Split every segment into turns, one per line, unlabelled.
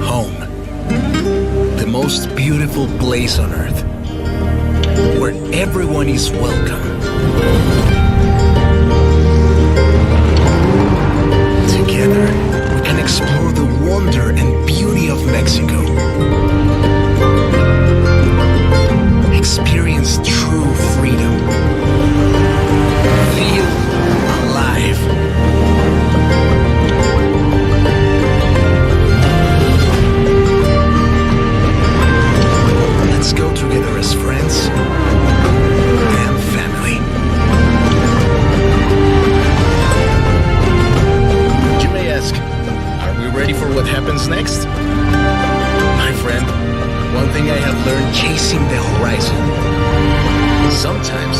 Home. The most beautiful place on earth. Where everyone is welcome. Together, we can explore the wonder and beauty of Mexico. Experience true freedom. Feel alive. Let's go together as friends and family. You may ask, are we ready for what happens next? My friend, one thing I have learned chasing the horizon. Sometimes,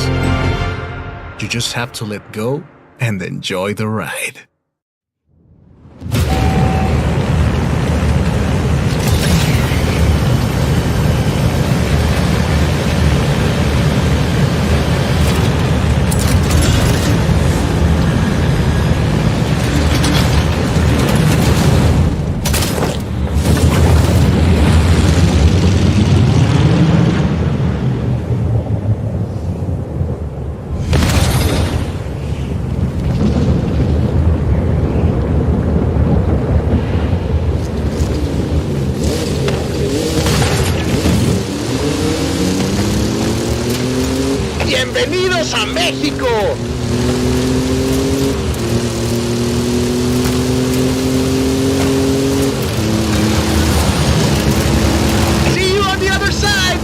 you just have to let go and enjoy the ride.
¡Bienvenidos a México! See you on the other side!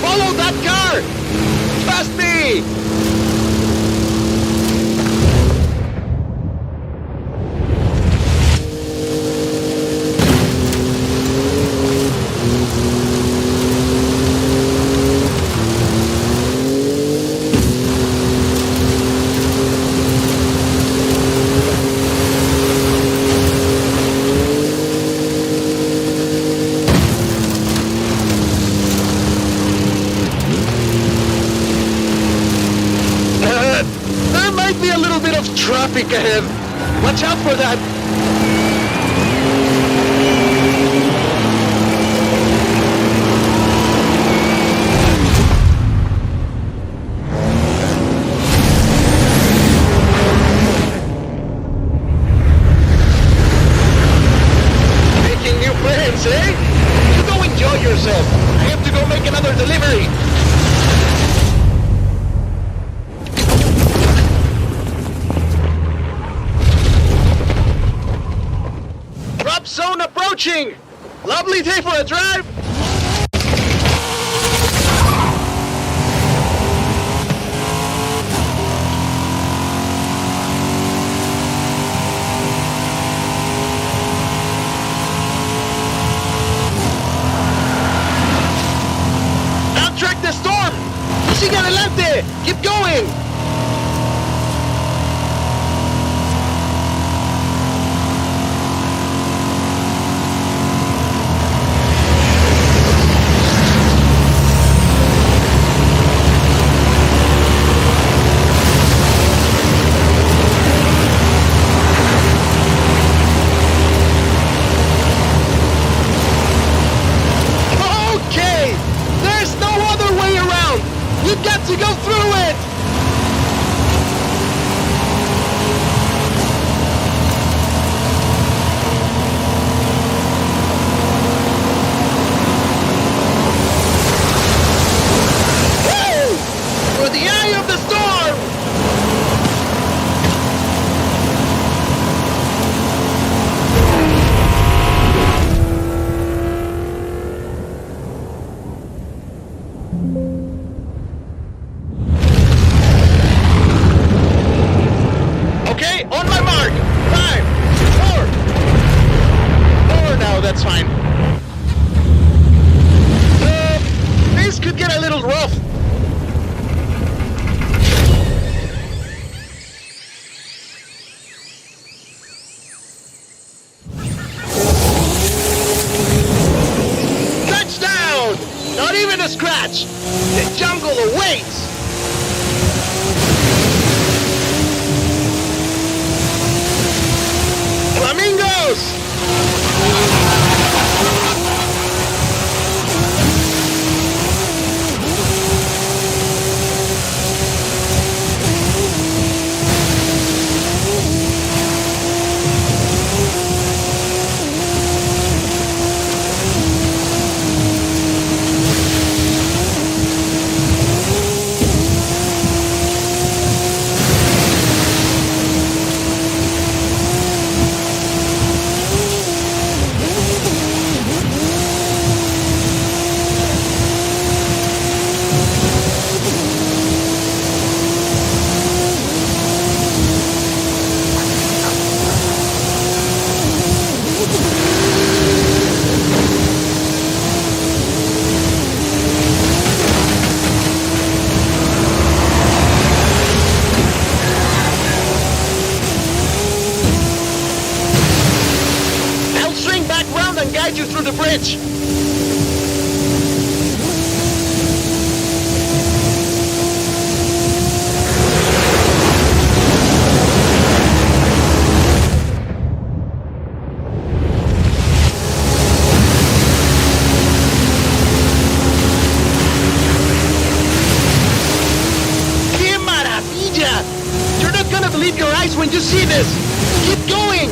Follow that car! Trust me! There might be a little bit of traffic ahead. Watch out for that. Making new friends, eh? You go enjoy yourself. I have to go make another delivery. Drop zone approaching! Lovely day for a drive! Outtrack the storm! Sigue adelante! Keep going! You've got to go through it! Woo! For the eye of the storm! match. The jungle awaits. Flamingos! Guide you through the bridge. ¡Qué maravilla! You're not gonna believe your eyes when you see this. Keep going.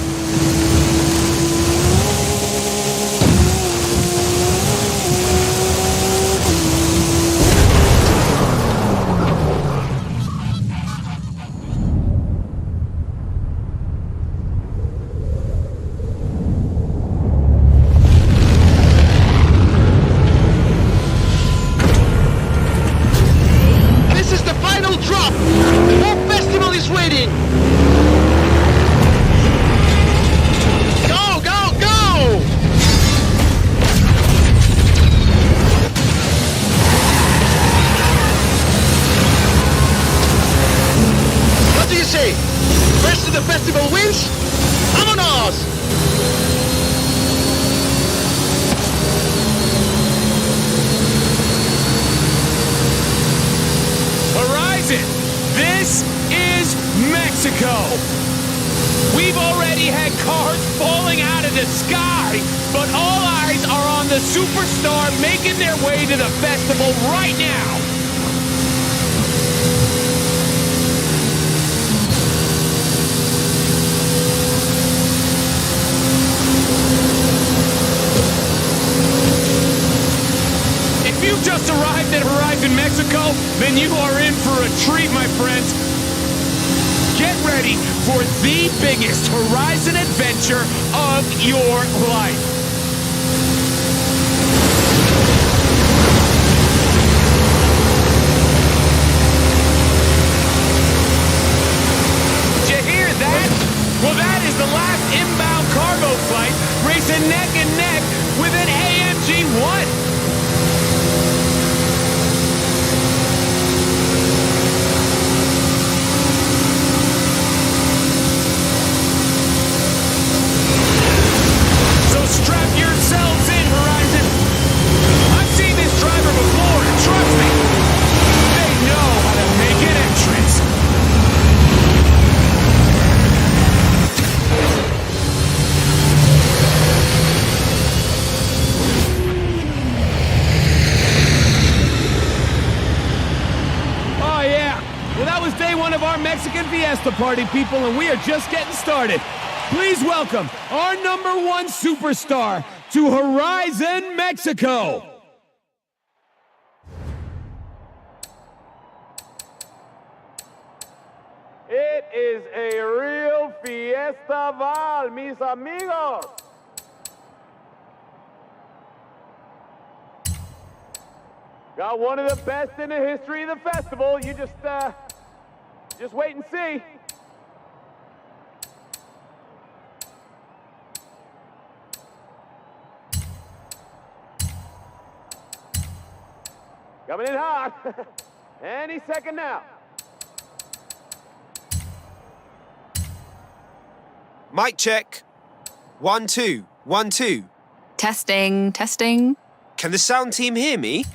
Drop! The whole festival is waiting! Go, go, go! What do you say? First to the festival wins? ¡Vámonos!
This is Mexico. We've already had cars falling out of the sky, but all eyes are on the superstar making their way to the festival right now. If you've just arrived at Horizon Mexico, then you are in for a treat, my friends. Get ready for the biggest Horizon adventure of your life. Did you hear that? Well, that is the last inbound cargo flight racing neck and neck with an AMG-1. Strap yourselves in, Horizon. I've seen this driver before, and trust me, they know how to make an entrance. Oh, yeah. Well, that was day one of our Mexican Fiesta party, people, and we are just getting started. Please welcome our #1 superstar to Horizon Mexico.
It is a real fiesta, mis amigos. Got one of the best in the history of the festival. You just wait and see. Coming in hot. Any second now.
Mic check. 1, 2, 1, 2.
Testing, testing.
Can the sound team hear me?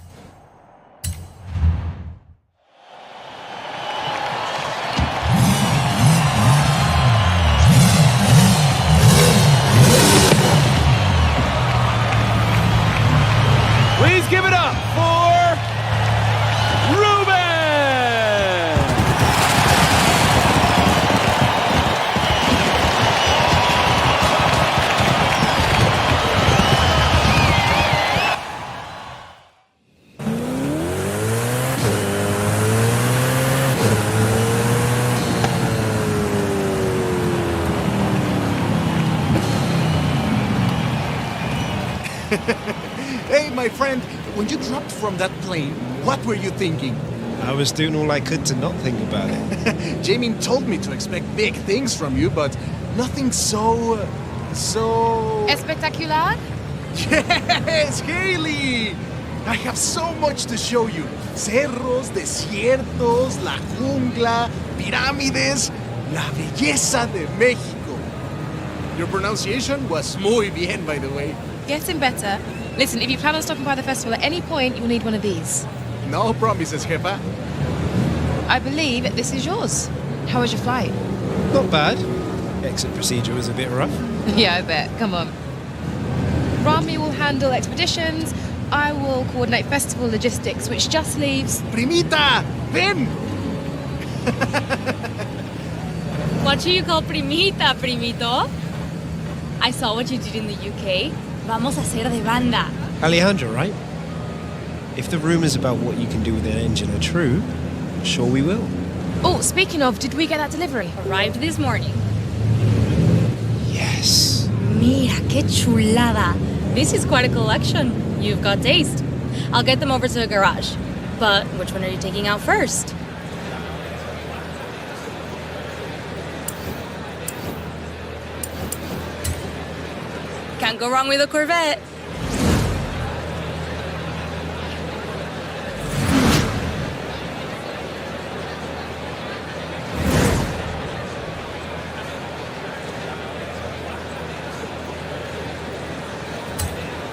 Hey, my friend, when you dropped from that plane, what were you thinking?
I was doing all I could to not think about it.
Jamie told me to expect big things from you, but nothing so...
Espectacular?
Yes, Haley! I have so much to show you. Cerros, desiertos, la jungla, pirámides, la belleza de México. Your pronunciation was muy bien, by the way.
Getting better. Listen, if you plan on stopping by the festival at any point, you'll need one of these.
No promises, jefa.
I believe this is yours. How was your flight?
Not bad. Exit procedure was a bit rough.
Yeah, I bet. Come on. Rami will handle expeditions. I will coordinate festival logistics, which just leaves...
Primita, ven!
What do you call primita, primito? I saw what you did in the UK. Vamos a hacer de banda.
Alejandro, right? If the rumours about what you can do with an engine are true, sure we will.
Oh, speaking of, did we get that delivery?
Arrived this morning.
Yes.
Mira, qué chulada. This is quite a collection. You've got taste. I'll get them over to the garage. But which one are you taking out first? Can't go wrong with a Corvette.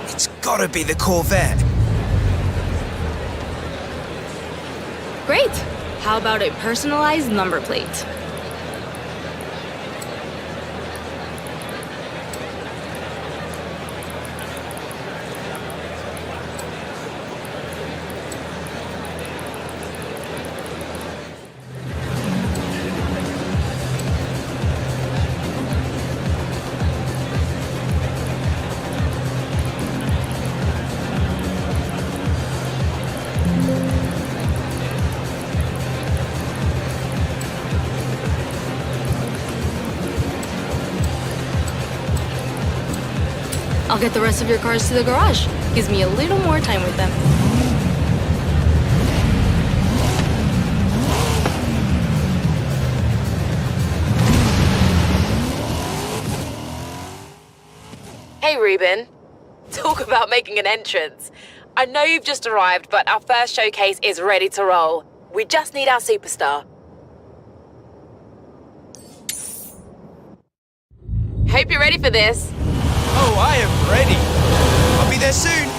It's gotta be the Corvette.
Great. How about a personalized number plate? I'll get the rest of your cars to the garage. Gives me a little more time with them.
Hey, Ruben. Talk about making an entrance. I know you've just arrived, but our first showcase is ready to roll. We just need our superstar. Hope you're ready for this.
Oh, I am ready. I'll be there soon.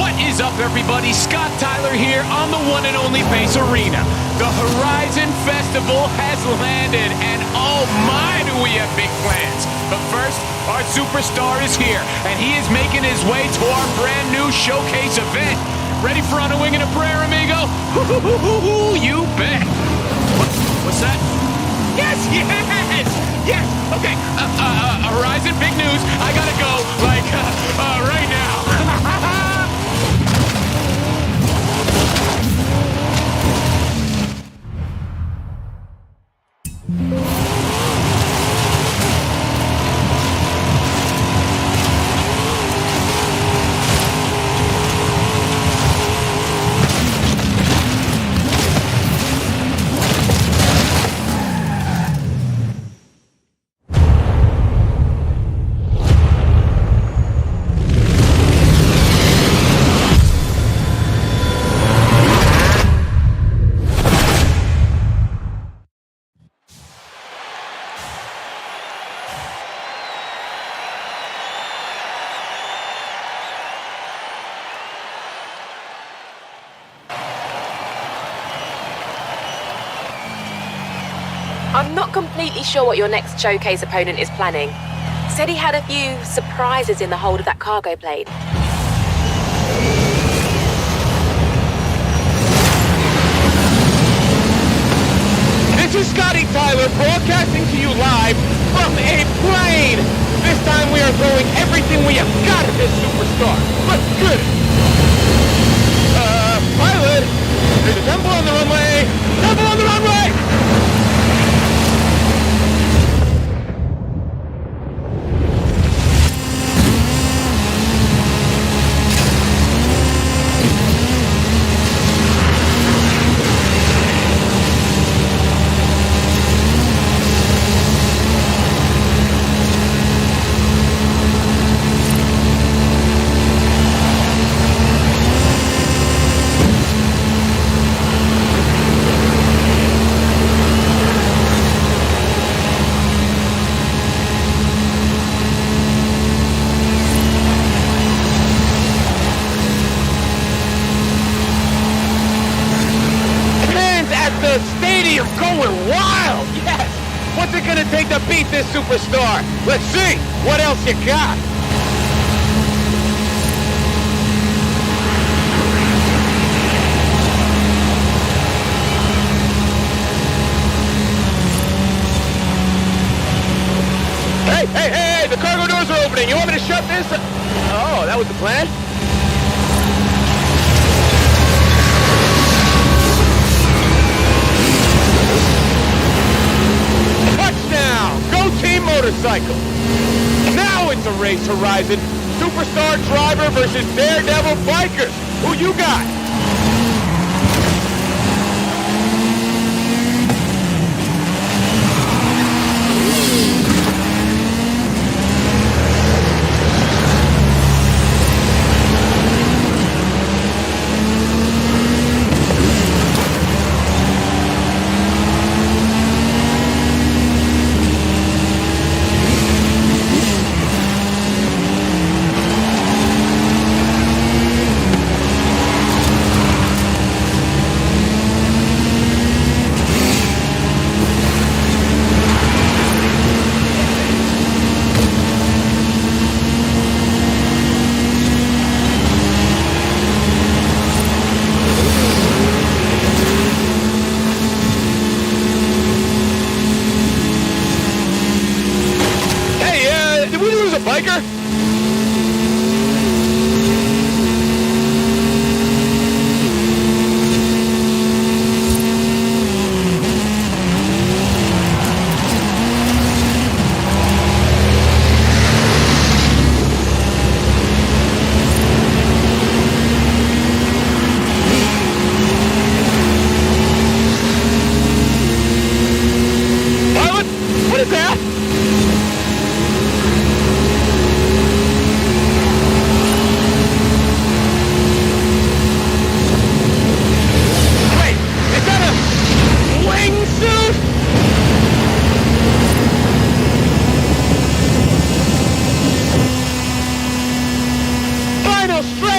What is up, everybody? Scott Tyler here on the one and only Base Arena. The Horizon Festival has landed, and oh my, do we have big plans. But first, our superstar is here, and he is making his way to our brand new showcase event. Ready for On a Wing and a Prayer, amigo? You bet. What's that? Yes, yes, yes. Okay, Horizon, big news. I gotta go, like, right now.
I'm not completely sure what your next showcase opponent is planning. Said he had a few surprises in the hold of that cargo plane.
This is Scotty Tyler broadcasting to you live from a plane. This time we are throwing everything we have got at this superstar. Let's get it. Pilot, there's a temple on the runway. Temple on the runway. am going wild! Yes! What's it gonna take to beat this superstar? Let's see! What else you got? Hey! The cargo doors are opening! You want me to shut this? Oh, that was the plan? Touchdown! Go Team Motorcycle! Now it's a race, Horizon. Superstar driver versus daredevil bikers. Who you got? Biker? Pilot? What is that?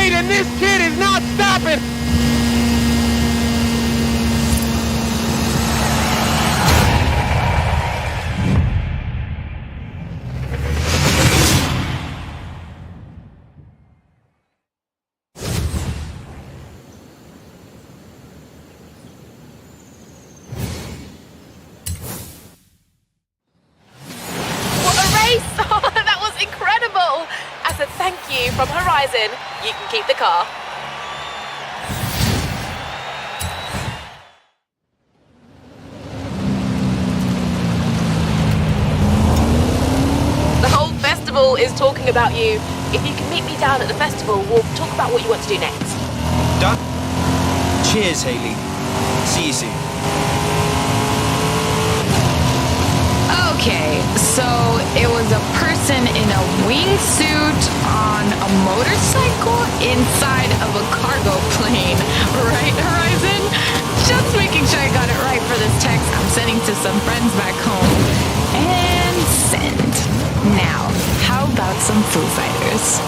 And this kid is not stopping!
What a race! Oh, that was incredible! As a thank you from Horizon, you can keep the car. The whole festival is talking about you. If you can meet me down at the festival, we'll talk about what you want to do next.
Done? Cheers, Haley. See you soon.
Okay, so it was a person in a wingsuit on a motorcycle inside of a cargo plane, right, Horizon? Just making sure I got it right for this text I'm sending to some friends back home. And send. Now, how about some Foo Fighters?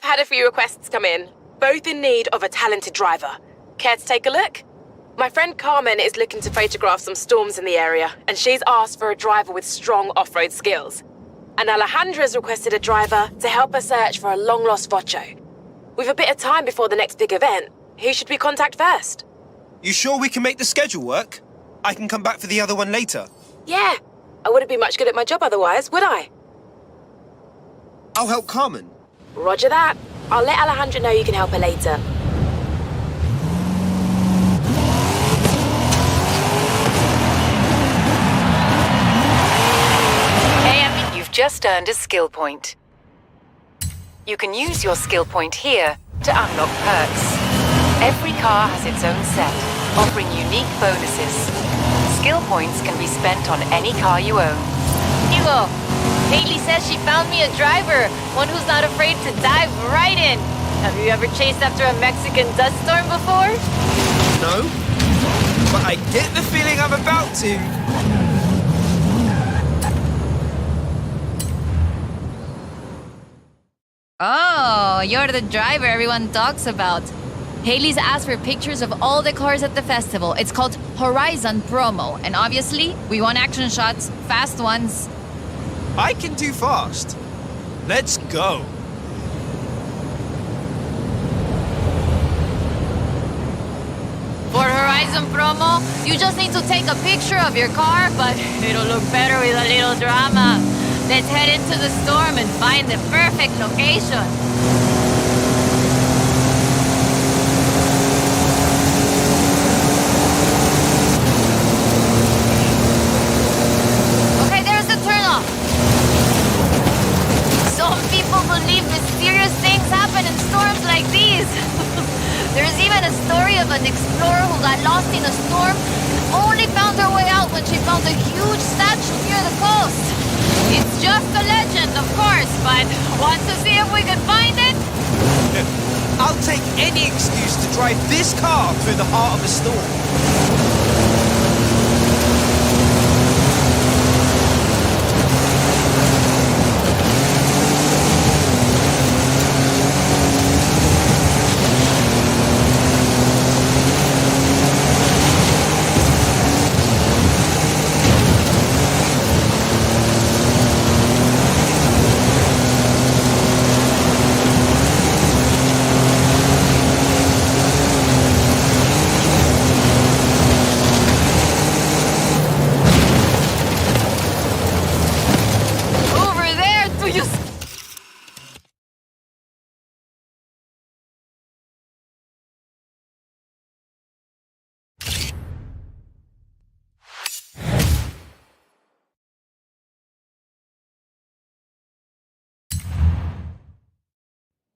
Had a few requests come in, both in need of a talented driver. Care to take a look? My friend Carmen is looking to photograph some storms in the area, and she's asked for a driver with strong off-road skills. And Alejandra's requested a driver to help her search for a long-lost Vocho. With a bit of time before the next big event, who should we contact first?
You sure we can make the schedule work? I can come back for the other one later.
Yeah, I wouldn't be much good at my job otherwise, would I?
I'll help Carmen.
Roger that. I'll let Alejandra know you can help her later.
just earned a skill point. You can use your skill point here to unlock perks. Every car has its own set, offering unique bonuses. Skill points can be spent on any car you own.
Hugo, Haley says she found me a driver, one who's not afraid to dive right in. Have you ever chased after a Mexican dust storm before?
No, but I get the feeling I'm about to.
Oh, you're the driver everyone talks about. Haley's asked for pictures of all the cars at the festival. It's called Horizon Promo, and obviously, we want action shots, fast ones.
I can do fast. Let's go.
For Horizon Promo, you just need to take a picture of your car, but it'll look better with a little drama. Let's head into the storm and find the perfect location. Okay, there's the turnoff. Some people believe mysterious things happen in storms like these. There's even a story of an explorer who got lost in a storm and only found her way out when she found a huge statue near the coast. It's just a legend, of course, but want to see if we can find it?
I'll take any excuse to drive this car through the heart of a storm.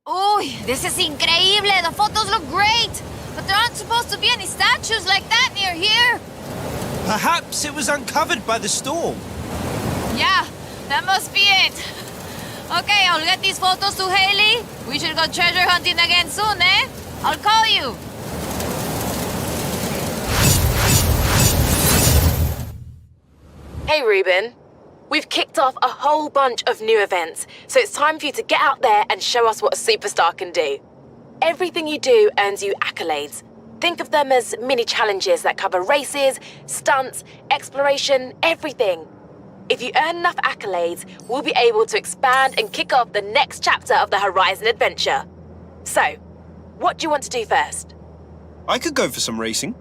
Uy, this is increíble. The photos look great. But there aren't supposed to be any statues like that near here.
Perhaps it was uncovered by the storm.
Yeah, that must be it. Okay, I'll get these photos to Haley. We should go treasure hunting again soon, eh? I'll call you.
Hey, Ruben. We've kicked off a whole bunch of new events, so it's time for you to get out there and show us what a superstar can do. Everything you do earns you accolades. Think of them as mini challenges that cover races, stunts, exploration, everything. If you earn enough accolades, we'll be able to expand and kick off the next chapter of the Horizon adventure. So, what do you want to do first?
I could go for some racing.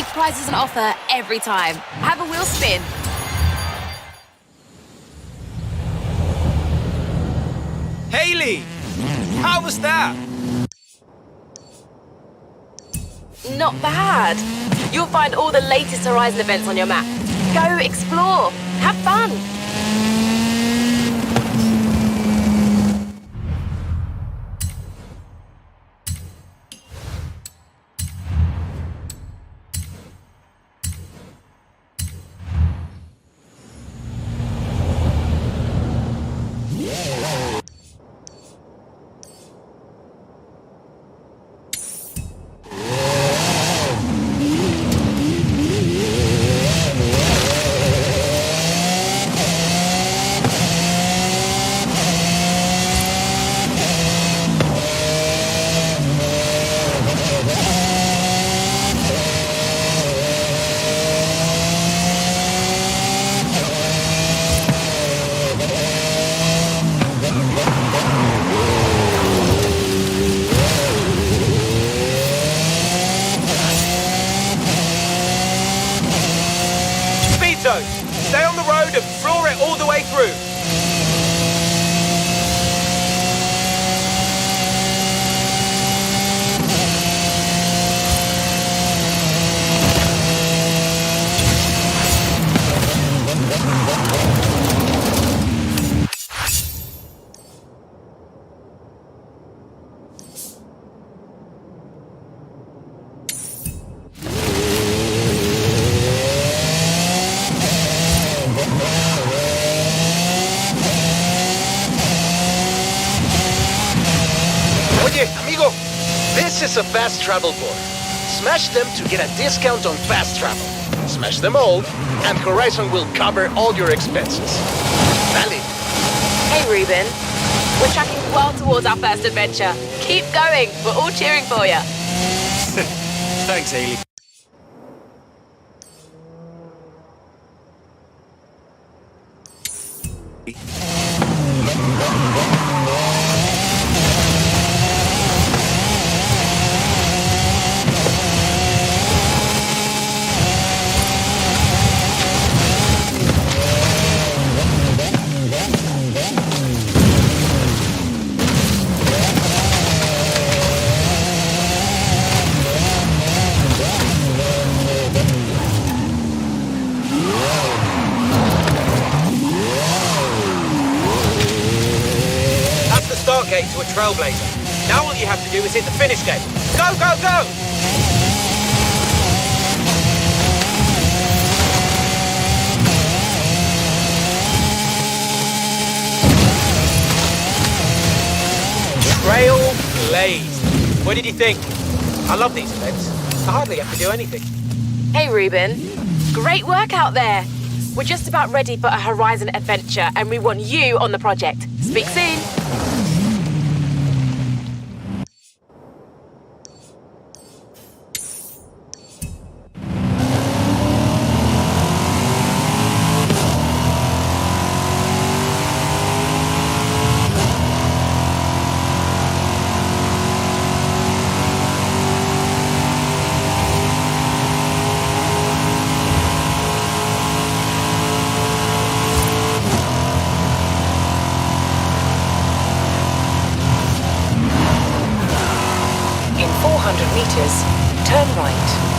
with prizes on offer every time. Have a wheel spin.
Haley! How was that?
Not bad. You'll find all the latest Horizon events on your map. Go explore. Have fun.
Stay on the road and floor it all the way through.
Oye, amigo, this is a fast travel board. Smash them to get a discount on fast travel. Smash them all, and Horizon will cover all your expenses. Valid.
Hey, Ruben. We're tracking well towards our first adventure. Keep going. We're all cheering for you.
Thanks, Haley.
Start gate to a trailblazer. Now all you have to do is hit the finish gate. Go, go, go! Trailblaze. What did you think? I love these events. I hardly have to do anything.
Hey, Ruben. Great work out there. We're just about ready for a Horizon adventure, and we want you on the project. Speak soon.
In 400 meters, turn right.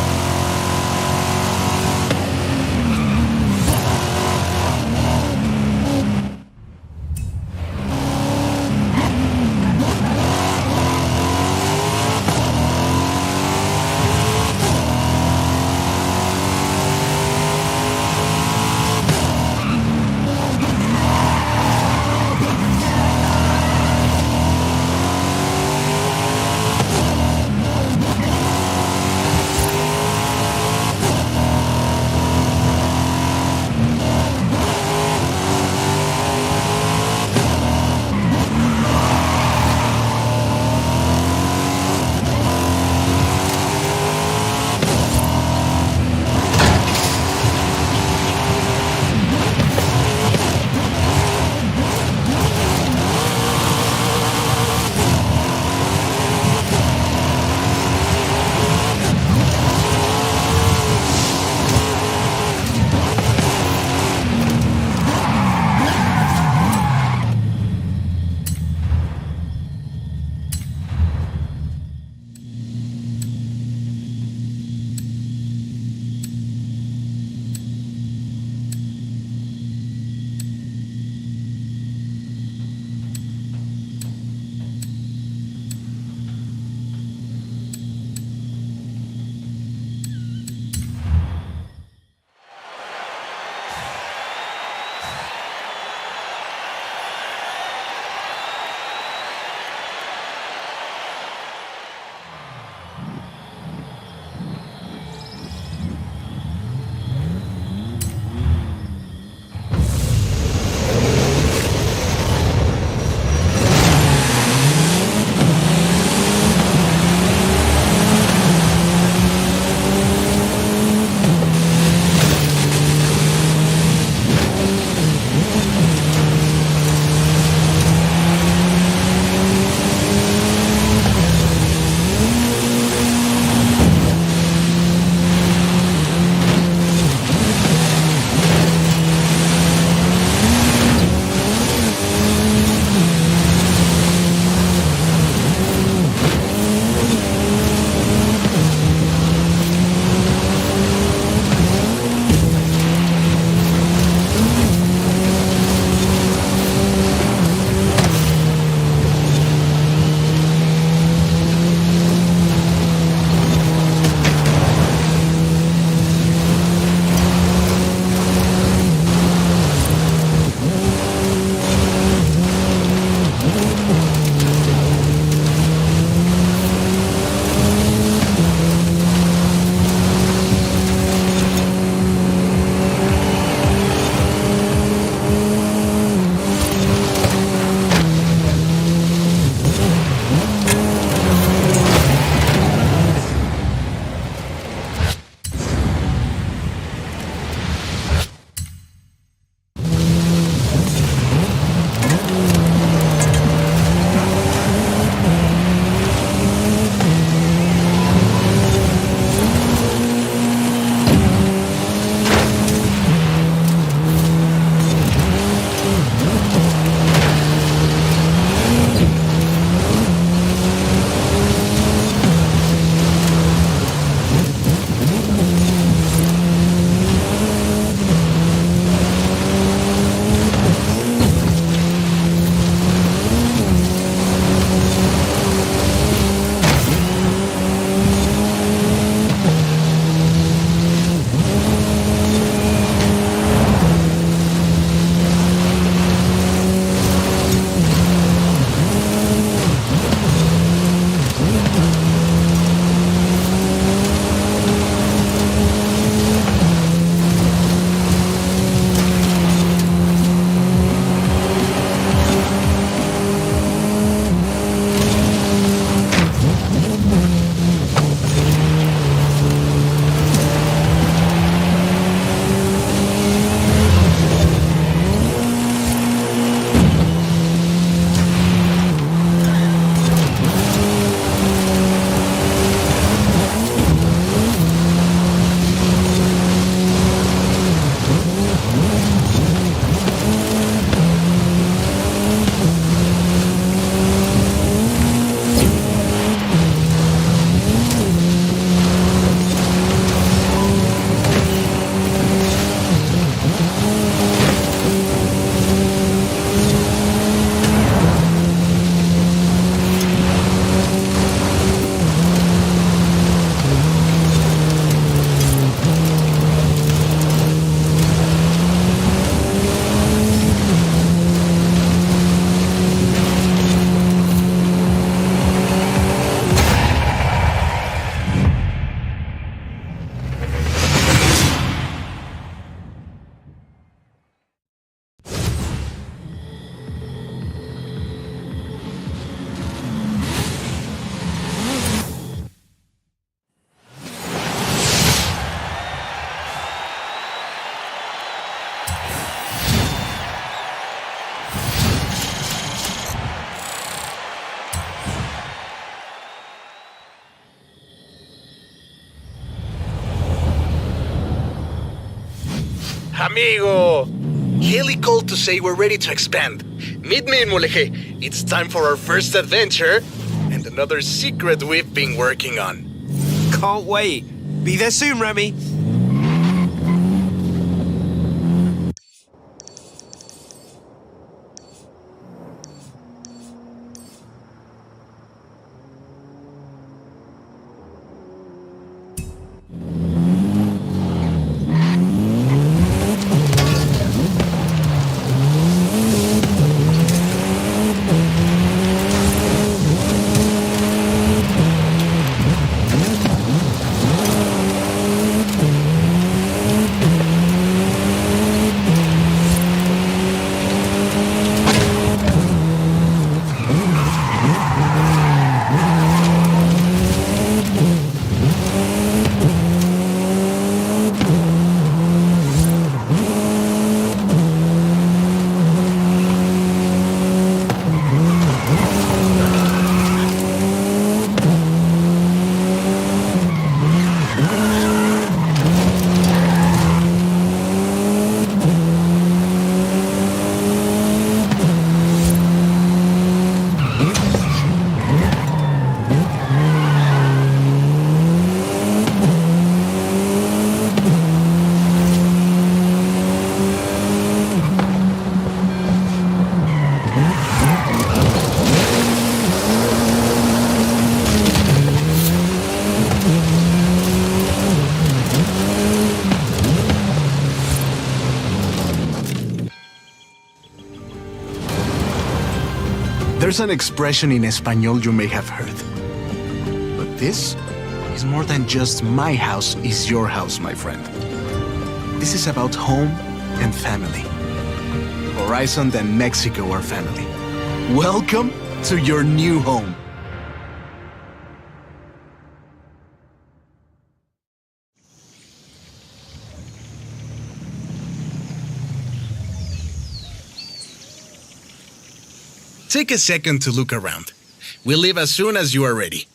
amigo! Haley called to say we're ready to expand. Meet me in Mulegé. It's time for our first adventure and another secret we've been working on.
Can't wait. Be there soon, Remy.
There's an expression in Espanol you may have heard. But this is more than just my house is your house, my friend. This is about home and family. Horizon and Mexico are family. Welcome to your new home.
Take a second to look around. We'll leave as soon as you are ready.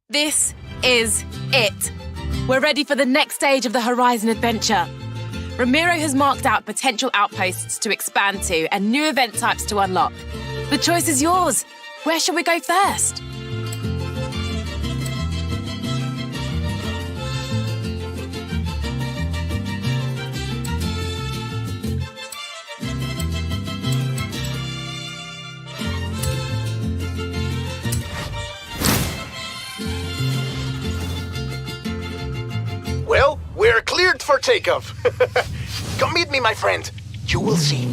This is it. We're ready for the next stage of the Horizon adventure. Ramiro has marked out potential outposts to expand to and new event types to unlock. The choice is yours. Where shall we go first?
Well, we're cleared for takeoff. Come meet me, my friend. You will see.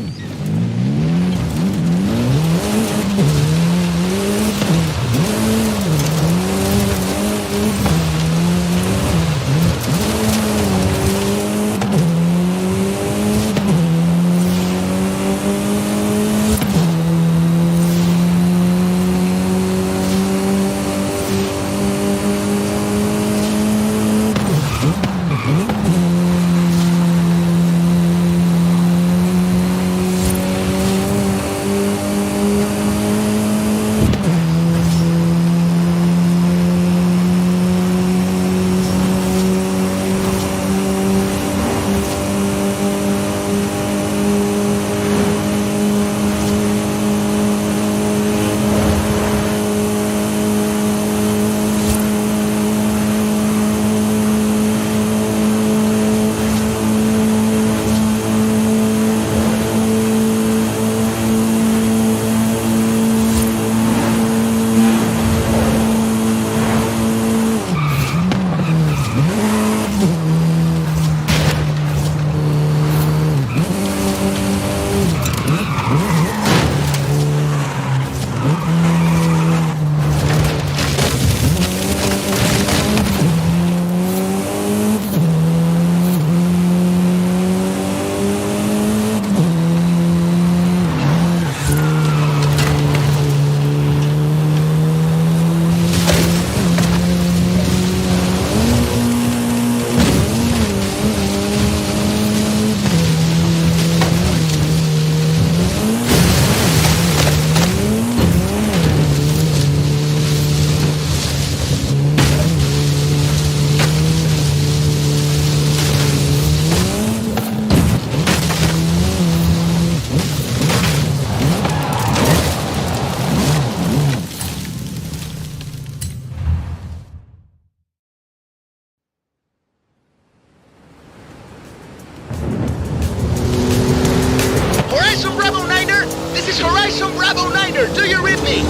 Horizon Bravo Niner, do you read me?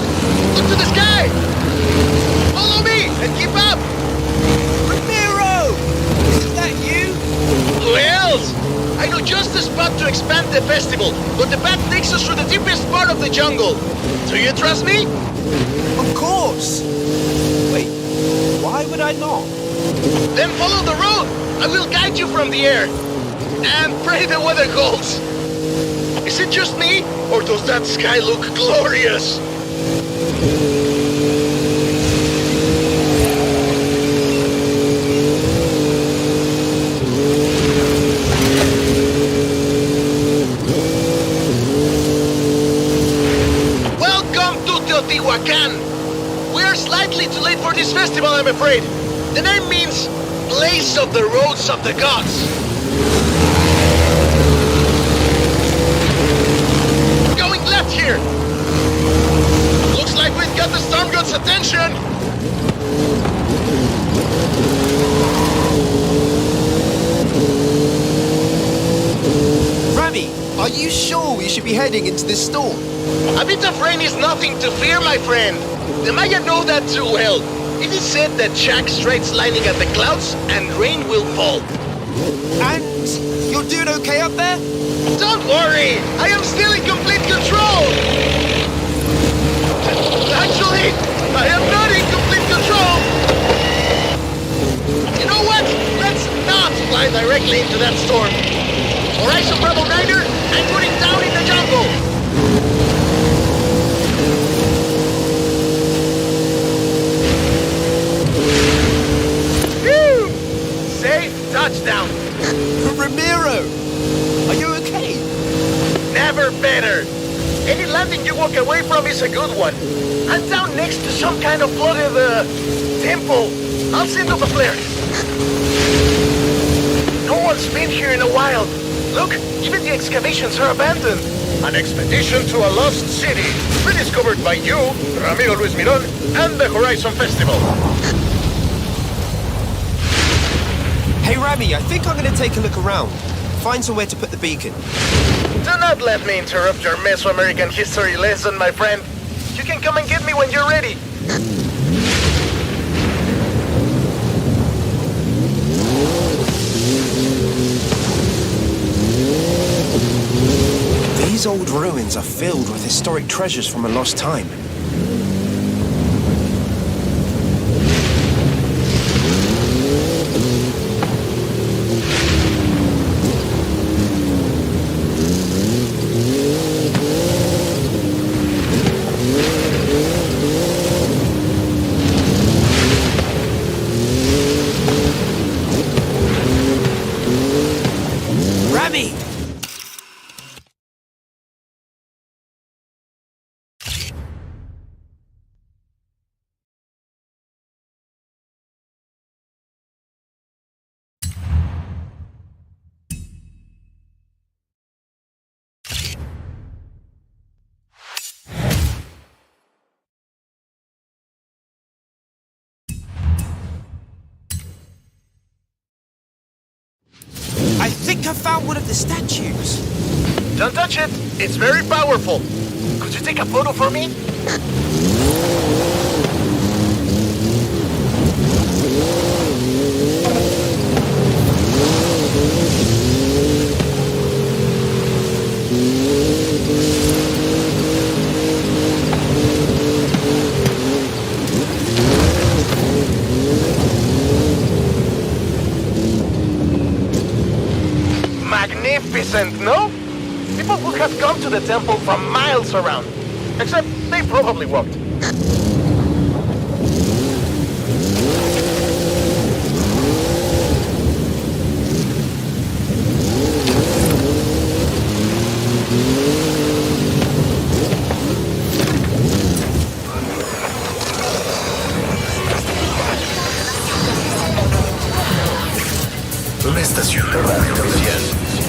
Look to the sky! Follow me and keep up!
Ramiro! Is that you?
Who else? I know just the spot to expand the festival, but the path takes us through the deepest part of the jungle. Do you trust me?
Of course! Wait, why would I not?
Then follow the road. I will guide you from the air. And pray the weather holds. Is it just me, or does that sky look glorious? Welcome to Teotihuacan. We are slightly too late for this festival, I'm afraid. The name means place of the roads of the gods. Going left here. Looks like we've got the storm god's attention.
Rami, are you sure we should be heading into this storm?
A bit of rain is nothing to fear, my friend. The Maya know that too well. It is said that Jack straight's lining at the clouds and rain will fall.
And you're doing okay up there?
Don't worry, I am still in complete control. Actually, I am not in complete control. You know what? Let's not fly directly into that storm. Horizon Bravo Niner, I'm putting down in the jungle. Safe touchdown.
Ramiro, are you okay?
Never better. Any landing you walk away from is a good one. I'm down next to some kind of flooded temple. I'll send up a flare. No one's been here in a while. Look, even the excavations are abandoned. An expedition to a lost city, rediscovered by you, Ramiro Luis Miron, and the Horizon Festival.
Hey Rami, I think I'm gonna take a look around. Find somewhere to put the beacon.
Do not let me interrupt your Mesoamerican history lesson, my friend. You can come and get me when you're ready.
These old ruins are filled with historic treasures from a lost time. Rami! I think I found one of the statues.
Don't touch it. It's very powerful. Could you take a photo for me? Magnificent, no? People would have come to the temple from miles around. Except they probably walked.
Una estación de radio oficial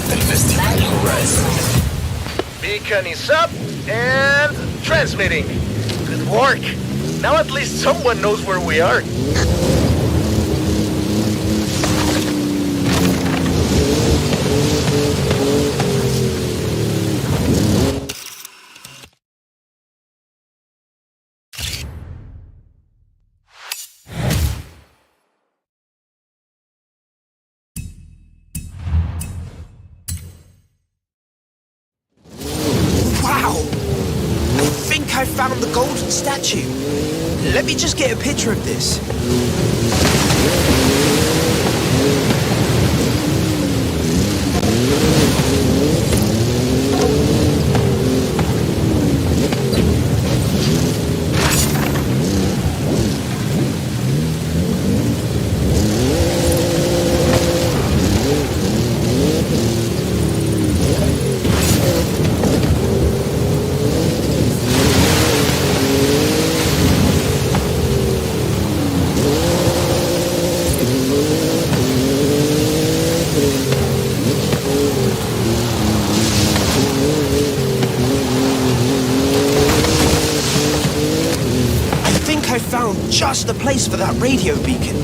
del Festival Horizon.
Beacon is up and transmitting. Good work. Now at least someone knows where we are.
I found the golden statue. Let me just get a picture of this. I found just the place for that radio beacon.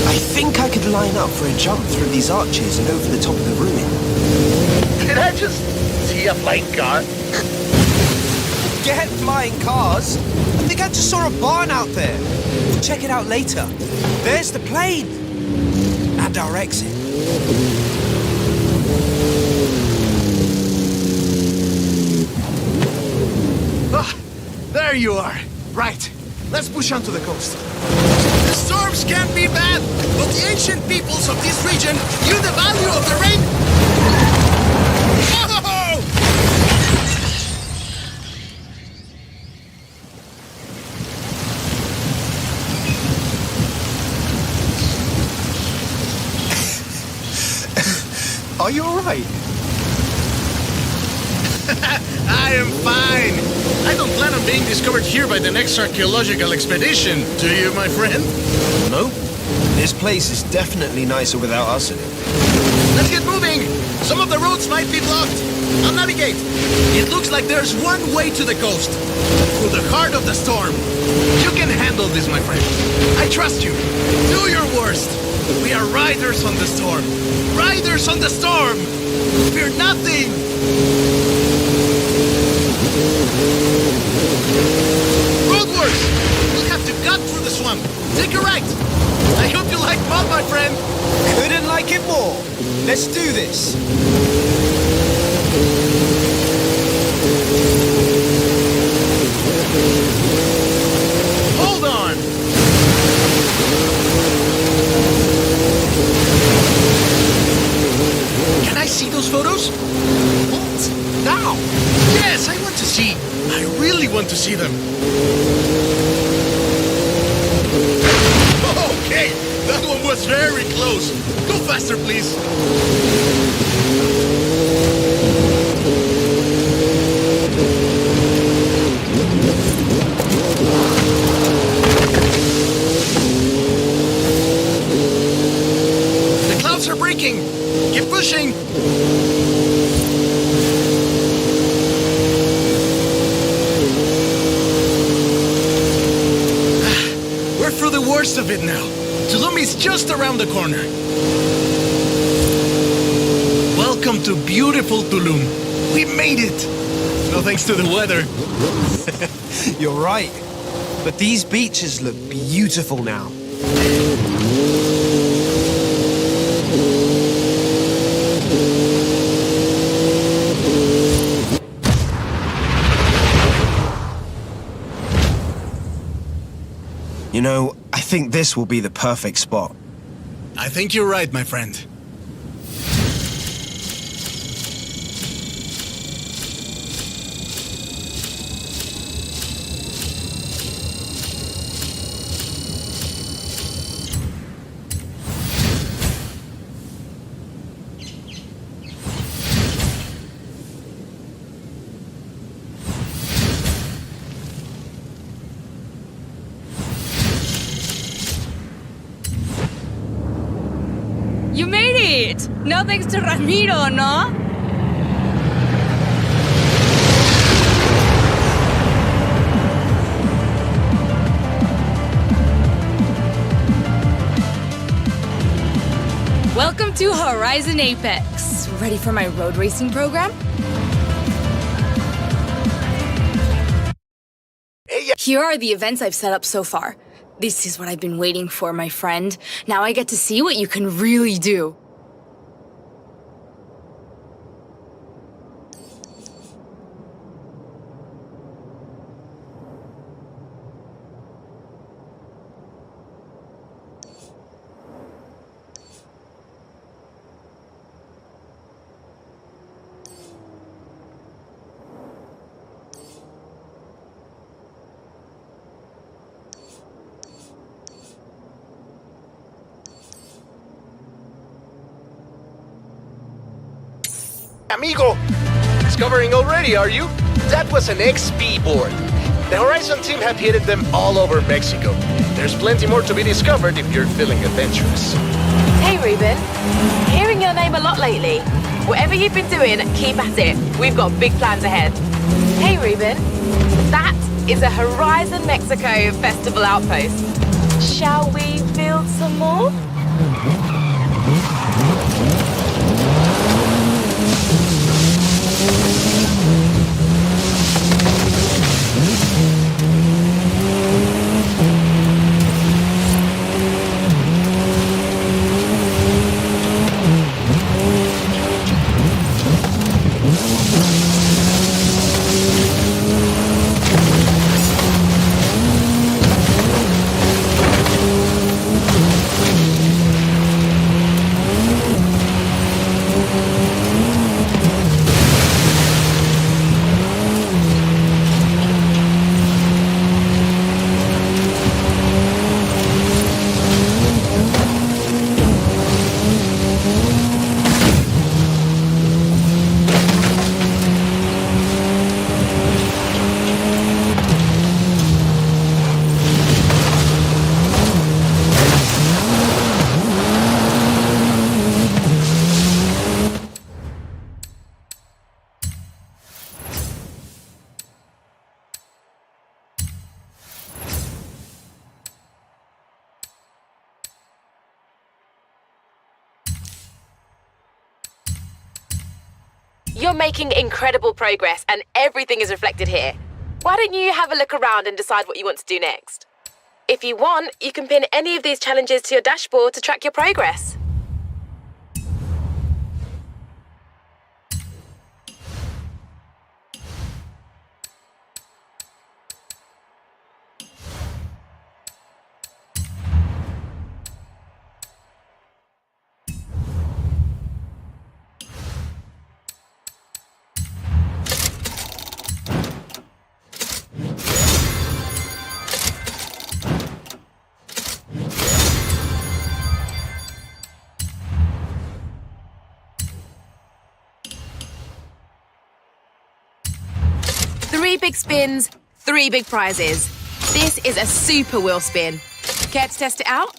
I think I could line up for a jump through these arches and over the top of the ruin.
Did I just see a flying car?
Get flying cars? I think I just saw a barn out there. We'll check it out later. There's the plane. And our exit.
Ah, there you are. Right. Let's push on to the coast.
The storms can be bad, but the ancient peoples of this region knew the value of the rain. Oh!
Are you alright?
I am fine. I don't plan on being discovered here by the next archaeological expedition. Do you, my friend?
Nope. This place is definitely nicer without us in it.
Let's get moving. Some of the roads might be blocked. I'll navigate. It looks like there's one way to the coast. Through the heart of the storm. You can handle this, my friend. I trust you. Do your worst. We are riders on the storm. Riders on the storm. Fear nothing. Roadworks! We'll have to cut through the swamp. Take a right. I hope you like mud, my friend.
Couldn't like it more. Let's do this.
Hold on. Can I see those photos?
What? Now?
Yes, I want to see. I really want to see them. Okay, that one was very close. Go faster, please. The clouds are breaking. Keep pushing. We're through the worst of it now. Tulum is just around the corner. Welcome to beautiful Tulum. We made it. No thanks to the weather.
You're right. But these beaches look beautiful now. You know, I think this will be the perfect spot.
I think you're right, my friend.
You made it! No thanks to Ramiro, no? Welcome to Horizon Apex. Ready for my road racing program? Here are the events I've set up so far. This is what I've been waiting for, my friend. Now I get to see what you can really do.
Amigo! Discovering already, are you? That was an XP board. The Horizon team have hidden them all over Mexico. There's plenty more to be discovered if you're feeling adventurous.
Hey, Ruben. Hearing your name a lot lately. Whatever you've been doing, keep at it. We've got big plans ahead. Hey, Ruben. That is a Horizon Mexico Festival outpost. Shall we build some more? You're making incredible progress, and everything is reflected here. Why don't you have a look around and decide what you want to do next? If you want, you can pin any of these challenges to your dashboard to track your progress. Three big spins, 3 big prizes. This is a super wheel spin. Care to test it out?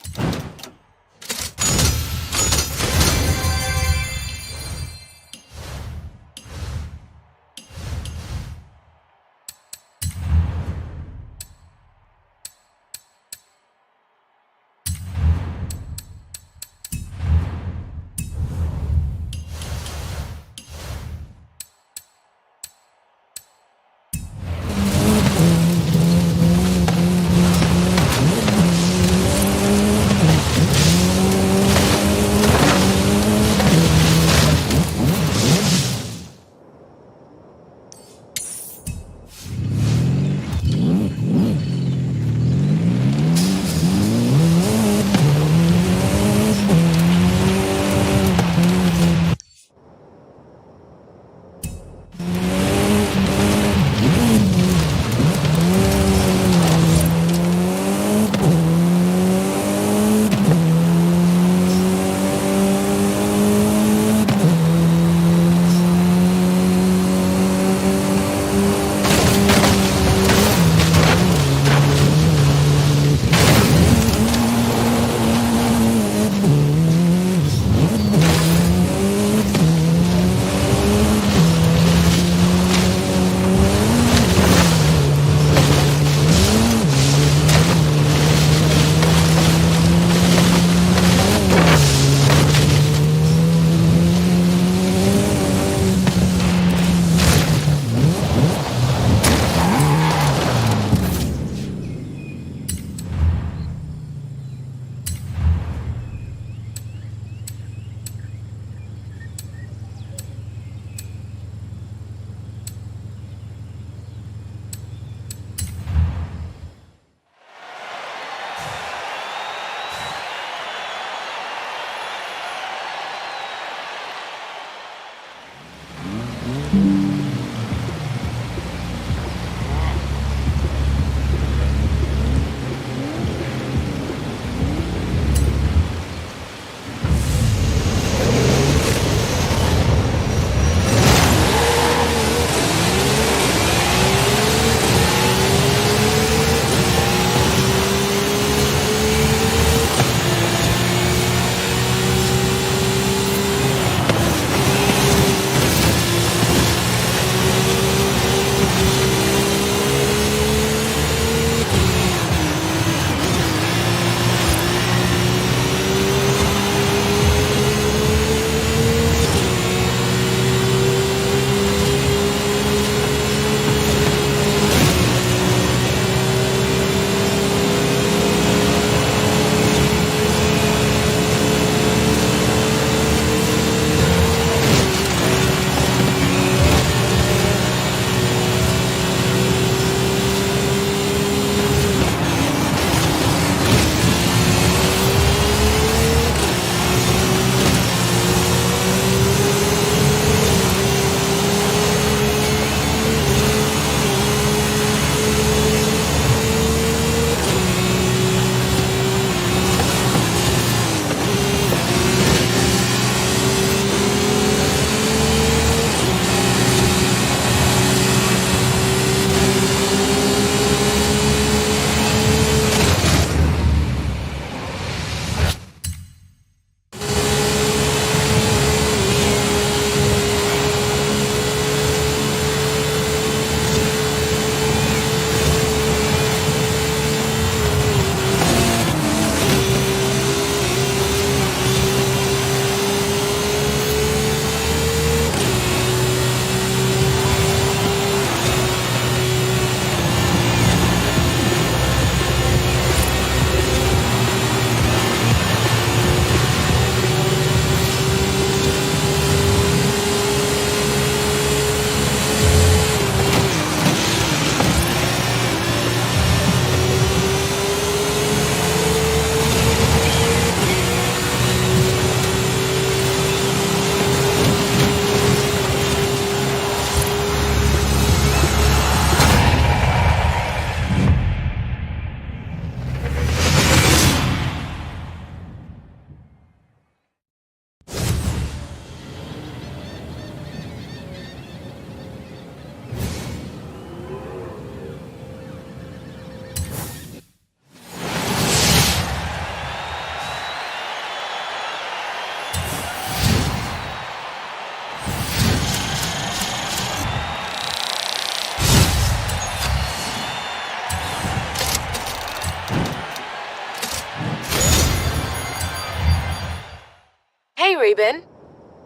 been?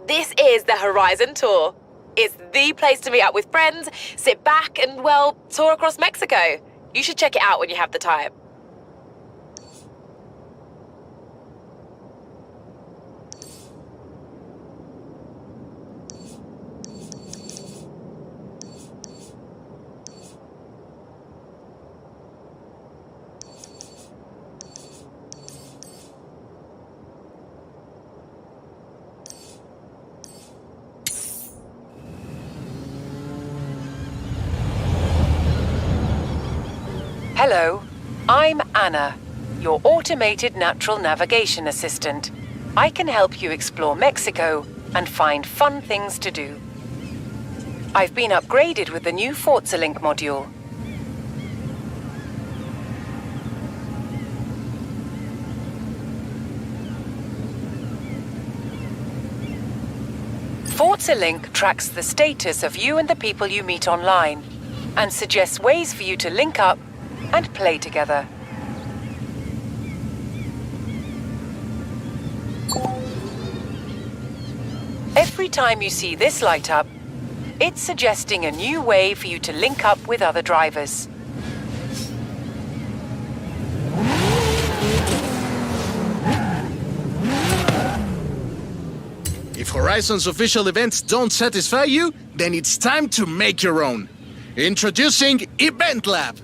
This is the Horizon Tour. It's the place to meet up with friends, sit back and, well, tour across Mexico. You should check it out when you have the time.
Hello, I'm Anna, your automated natural navigation assistant. I can help you explore Mexico and find fun things to do. I've been upgraded with the new Forza Link module. Forza Link tracks the status of you and the people you meet online and suggests ways for you to link up and play together. Every time you see this light up, it's suggesting a new way for you to link up with other drivers.
If Horizon's official events don't satisfy you, then it's time to make your own. Introducing Event Lab.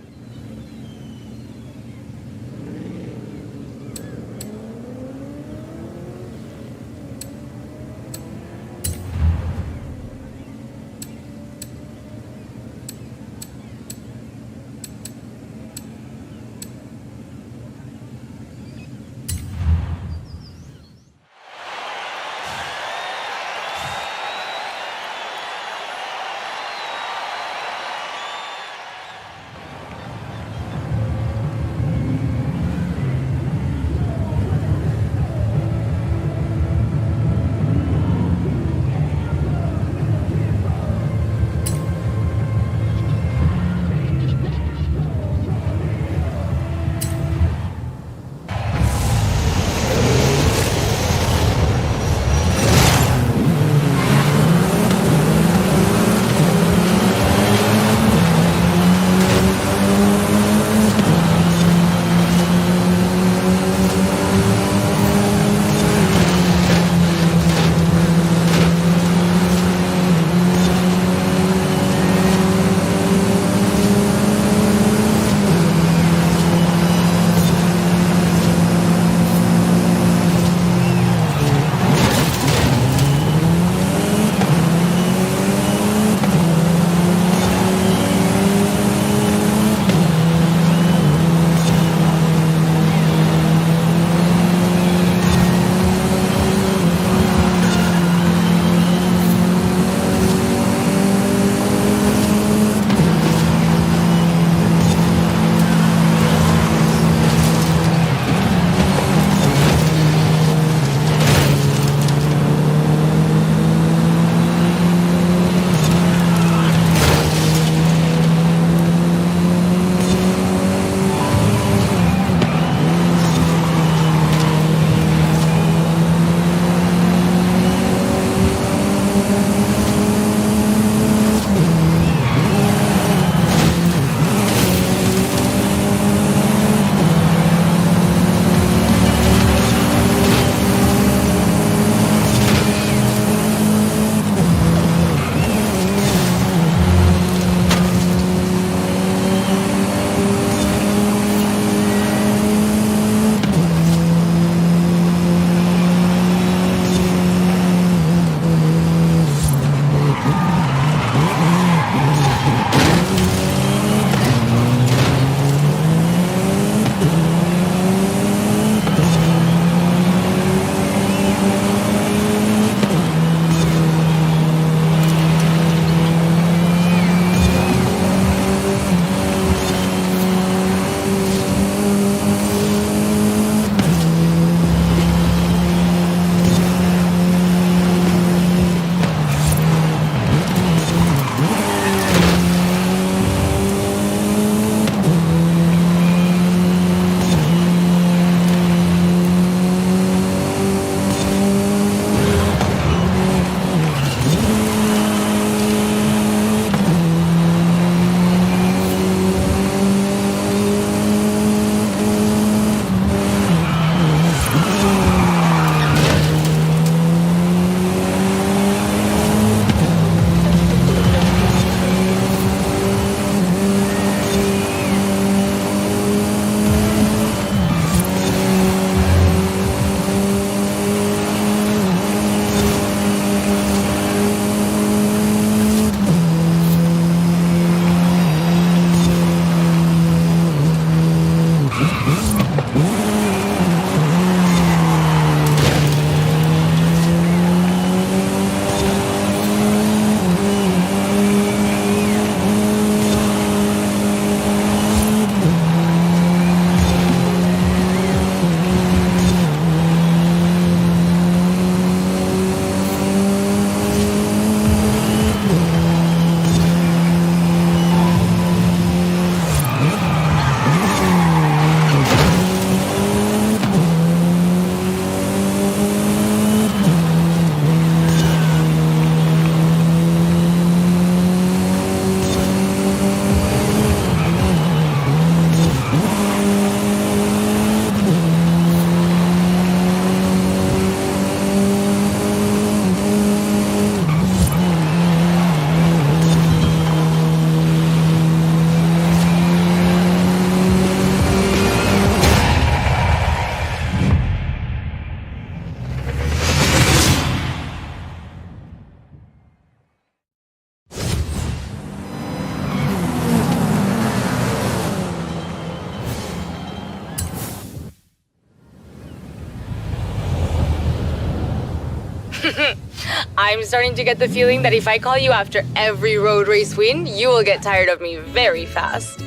I'm starting to get the feeling that if I call you after every road race win, you will get tired of me very fast.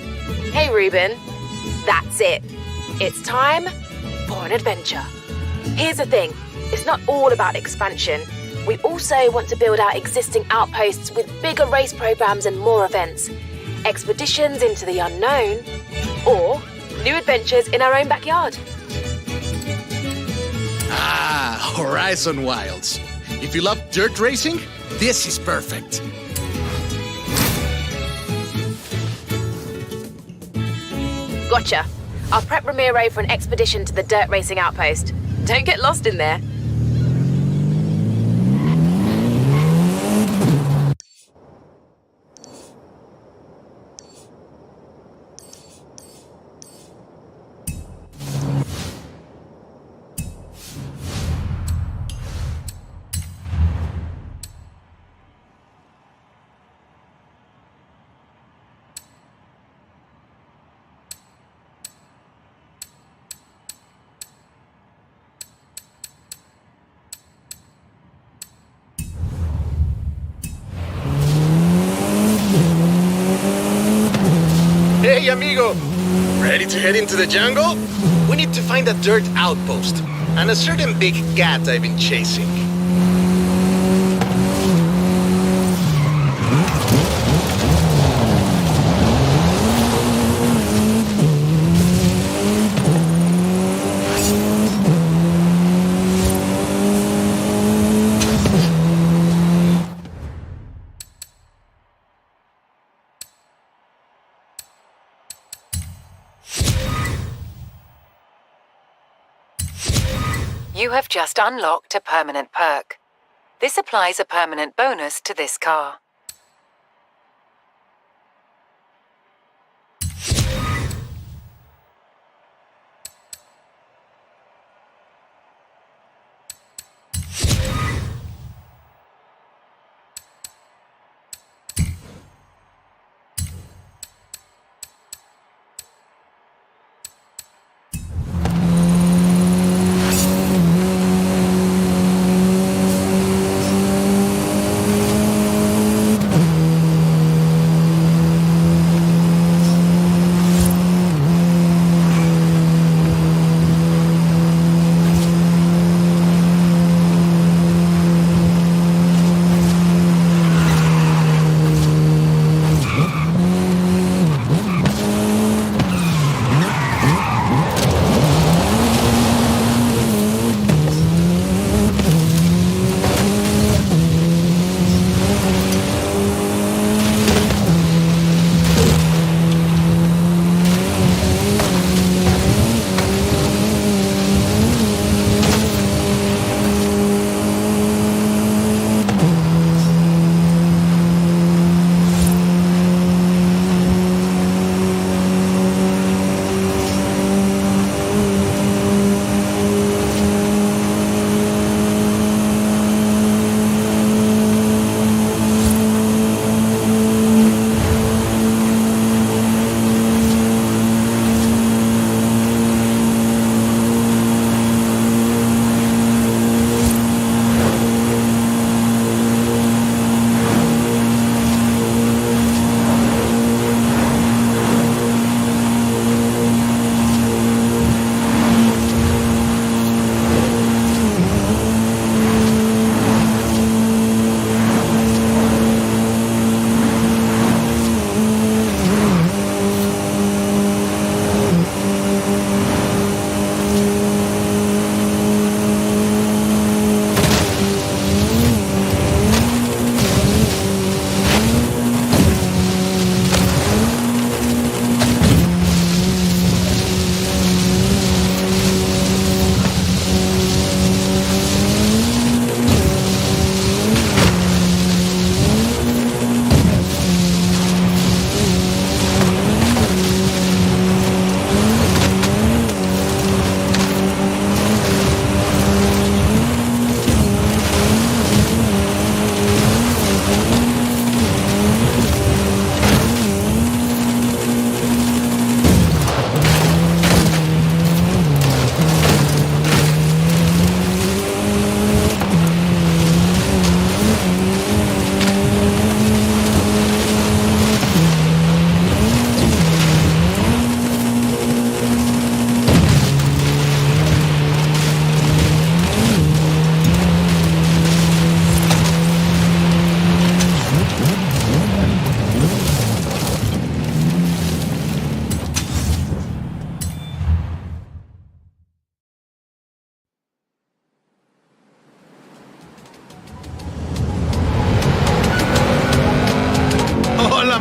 Hey, Ruben. That's it. It's time for an adventure. Here's the thing. It's not all about expansion. We also want to build our existing outposts with bigger race programs and more events. Expeditions into the unknown, or new adventures in our own backyard.
Ah, Horizon Wilds. If you love dirt racing, this is perfect.
Gotcha. I'll prep Ramiro for an expedition to the dirt racing outpost. Don't get lost in there.
Hey, amigo! Ready to head into the jungle? We need to find a dirt outpost and a certain big cat I've been chasing.
You have just unlocked a permanent perk. This applies a permanent bonus to this car.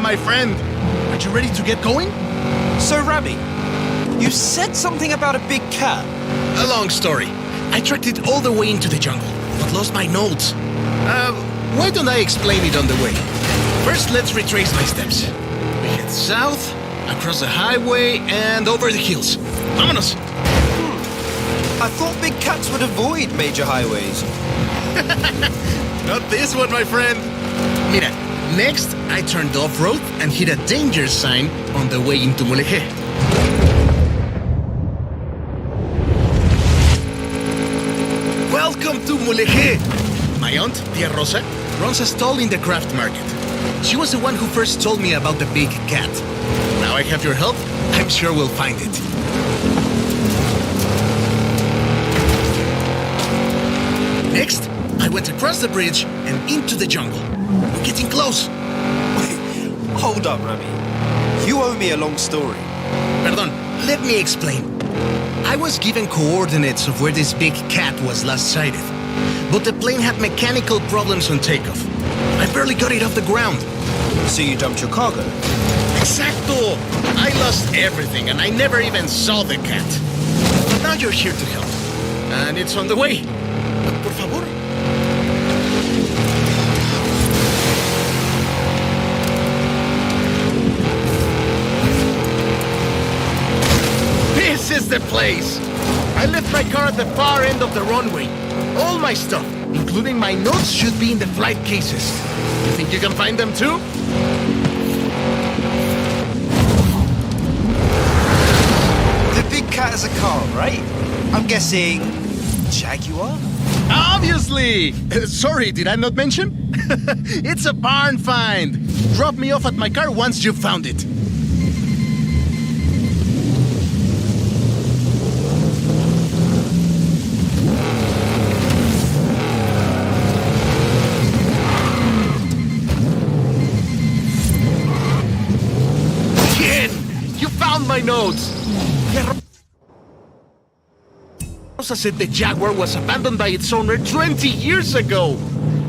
my friend. Are you ready to get going?
So, Rami, you said something about a big cat.
A long story. I tracked it all the way into the jungle, but lost my notes. Why don't I explain it on the way? First, let's retrace my steps. We head south, across the highway, and over the hills. Vámonos!
I thought big cats would avoid major highways.
Not this one, my friend. Mira, next I turned off-road and hit a danger sign on the way into Mulegé. Welcome to Mulegé! My aunt, Tia Rosa, runs a stall in the craft market. She was the one who first told me about the big cat. Now I have your help, I'm sure we'll find it. Next, I went across the bridge and into the jungle. We're getting close.
Wait, hold up, Rami. You owe me a long story.
Perdón, let me explain. I was given coordinates of where this big cat was last sighted, but the plane had mechanical problems on takeoff. I barely got it off the ground.
So you dumped your cargo?
Exacto! I lost everything and I never even saw the cat. But now you're here to help. And it's on the way. Por favor. This is the place! I left my car at the far end of the runway. All my stuff, including my notes, should be in the flight cases. You think you can find them too?
The big cat is a car, right? I'm guessing Jaguar?
Obviously! Sorry, did I not mention? It's a barn find. Drop me off at my car once you've found it. Again! You found my notes! Rosa said the Jaguar was abandoned by its owner 20 years ago.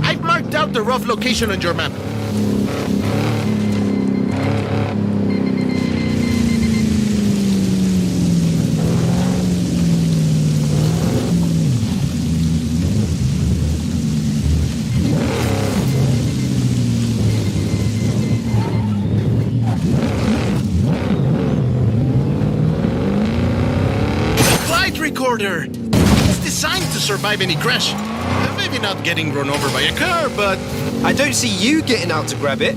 I've marked out the rough location on your map. Flight recorder! It's designed to survive any crash. Maybe not getting run over by a car, but...
I don't see you getting out to grab it.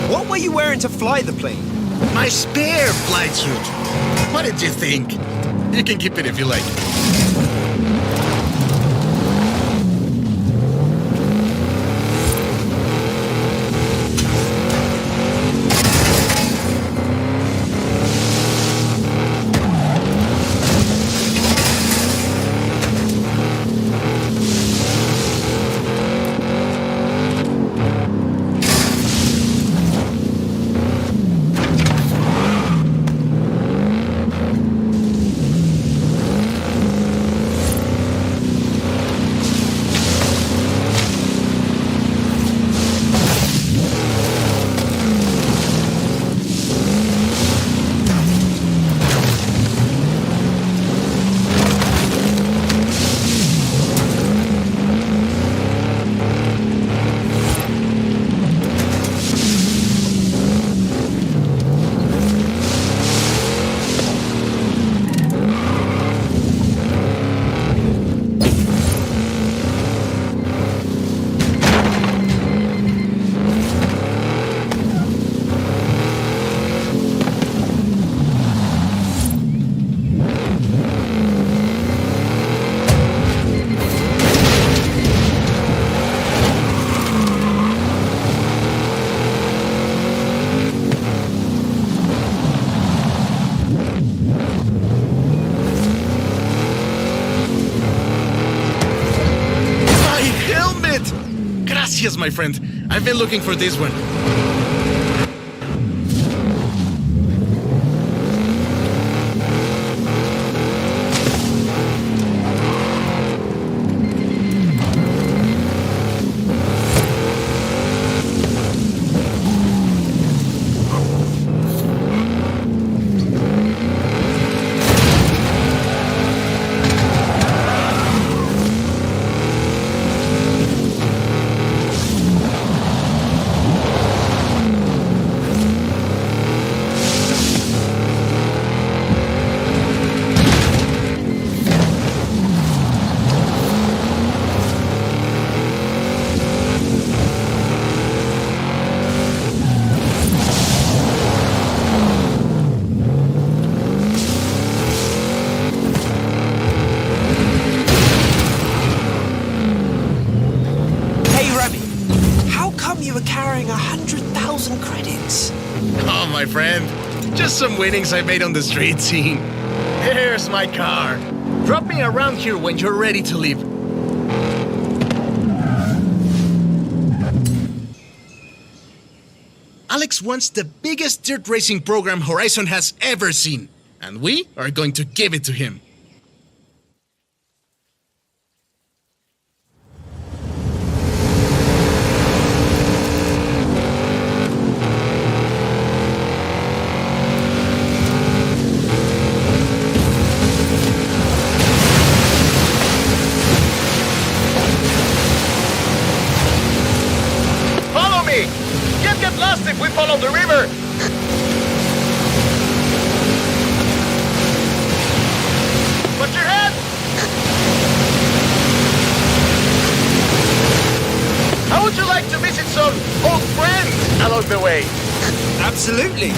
What were you wearing to fly the plane?
My spare flight suit. What did you think? You can keep it if you like. Gracias, my friend. I've been looking for this one.
carrying 100,000 credits.
Oh, my friend. Just some winnings I made on the street scene. Here's my car. Drop me around here when you're ready to leave. Alex wants the biggest dirt racing program Horizon has ever seen. And we are going to give it to him.
Get lost if we follow the river! Watch your head! How would you like to visit some old friends along the way?
Absolutely!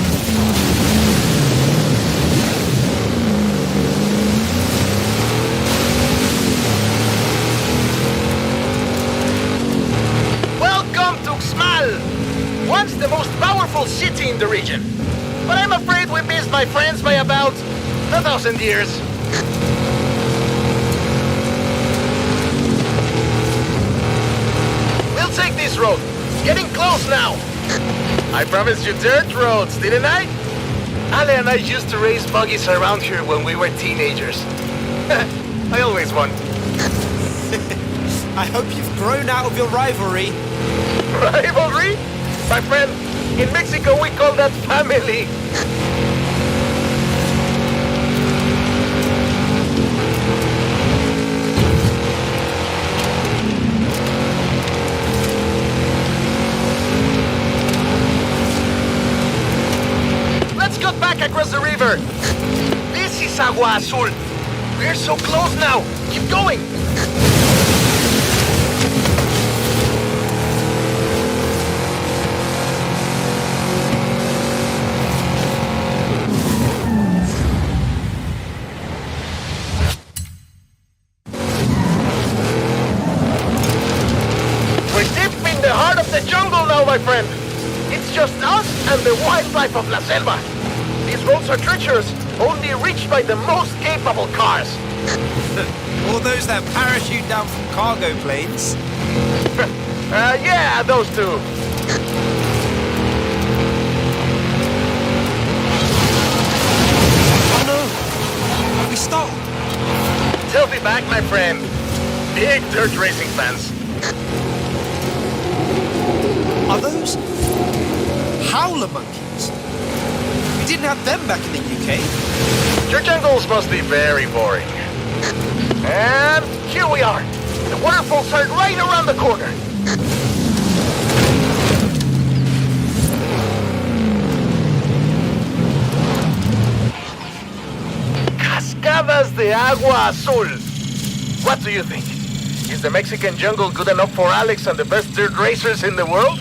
Welcome to Xmal! Once the most powerful city in the region. But I'm afraid we missed my friends by about 1,000 years. We'll take this road. Getting close now. I promised you dirt roads, didn't I? Ale and I used to race buggies around here when we were teenagers. I always won.
I hope you've grown out of your rivalry.
Rivalry? My friend, in Mexico we call that family. Let's cut back across the river. This is Agua Azul. We're so close now. Keep going. The jungle now, my friend. It's just us and the wildlife of La Selva. These roads are treacherous, only reached by the most capable cars.
All those that parachute down from cargo planes?
Yeah, those two.
Oh no! We stopped!
Selfie back, my friend. Big dirt racing fans.
Are those howler monkeys? We didn't have them back in the UK.
Your jungles must be very boring. And here we are. The waterfalls are right around the corner. Cascadas de Agua Azul. What do you think? Is the Mexican jungle good enough for Alex and the best dirt racers in the world?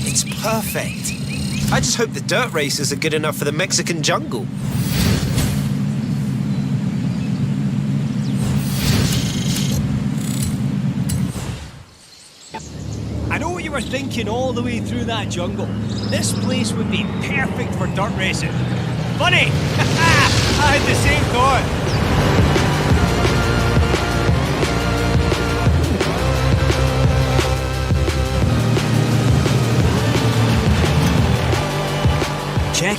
It's perfect. I just hope the dirt racers are good enough for the Mexican jungle.
I know what you were thinking all the way through that jungle. This place would be perfect for dirt racing. Funny! I had the same thought.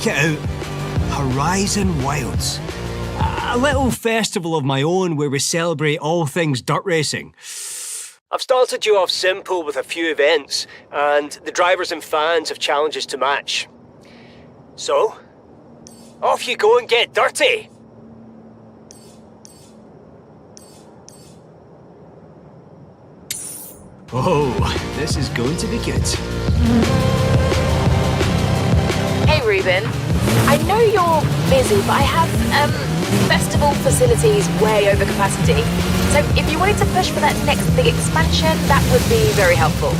check it out. Horizon Wilds. A little festival of my own where we celebrate all things dirt racing.
I've started you off simple with a few events, and the drivers and fans have challenges to match. So, off you go and get dirty!
Oh, this is going to be good.
Hey, Ruben. I know you're busy, but I have, festival facilities way over capacity. So if you wanted to push for that next big expansion, that would be very helpful.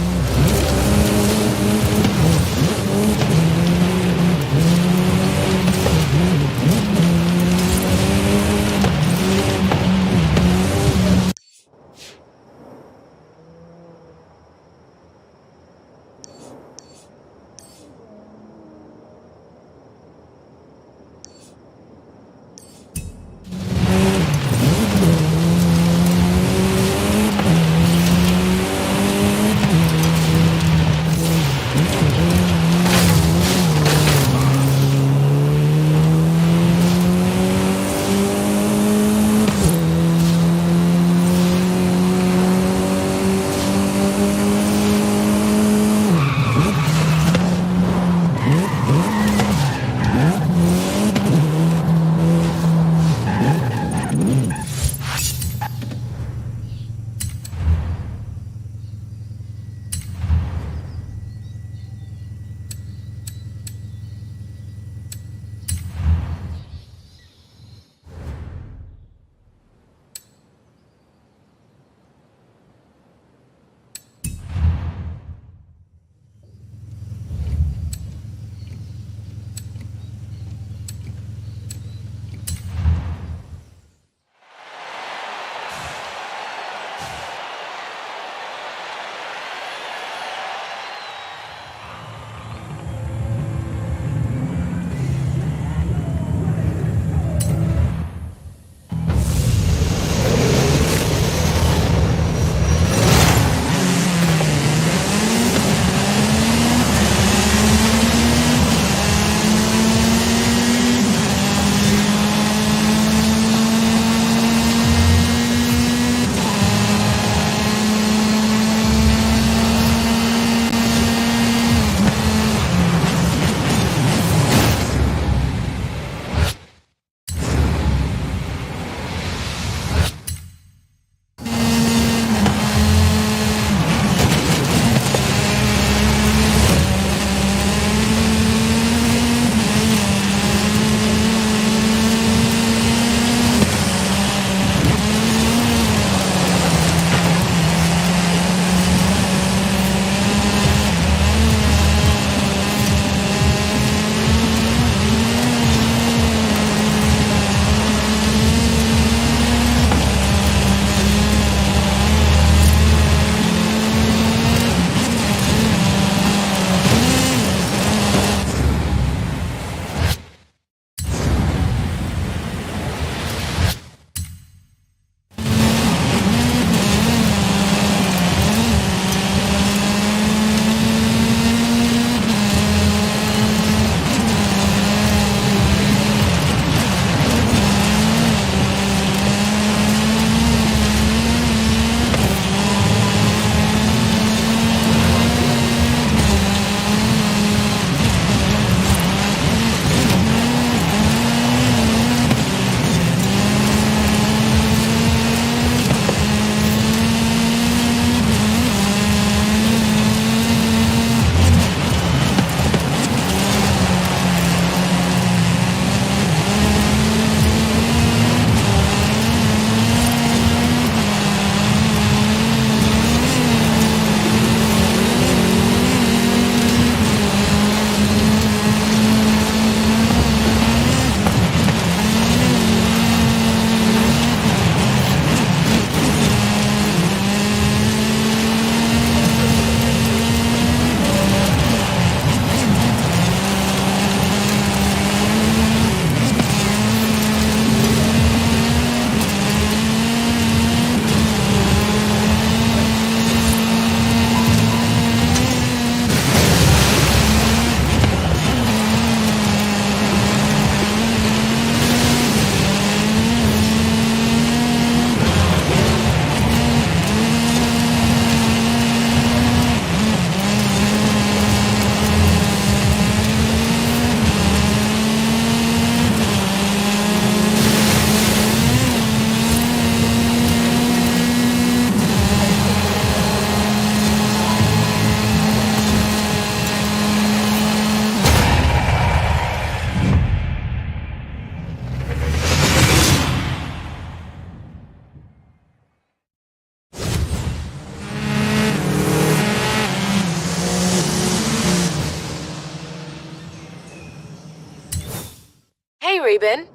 Ruben.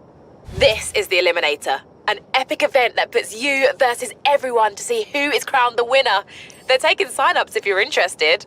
This is the Eliminator, an epic event that puts you versus everyone to see who is crowned the winner. They're taking sign-ups if you're interested.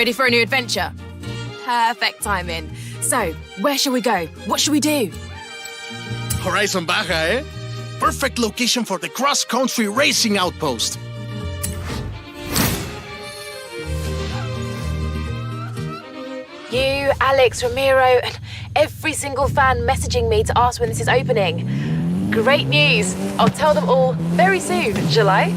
ready for a new adventure? Perfect timing. So, where shall we go? What should we do?
Horizon Baja, eh? Perfect location for the cross-country racing outpost.
You, Alex, Ramiro, and every single fan messaging me to ask when this is opening. Great news. I'll tell them all very soon, shall I?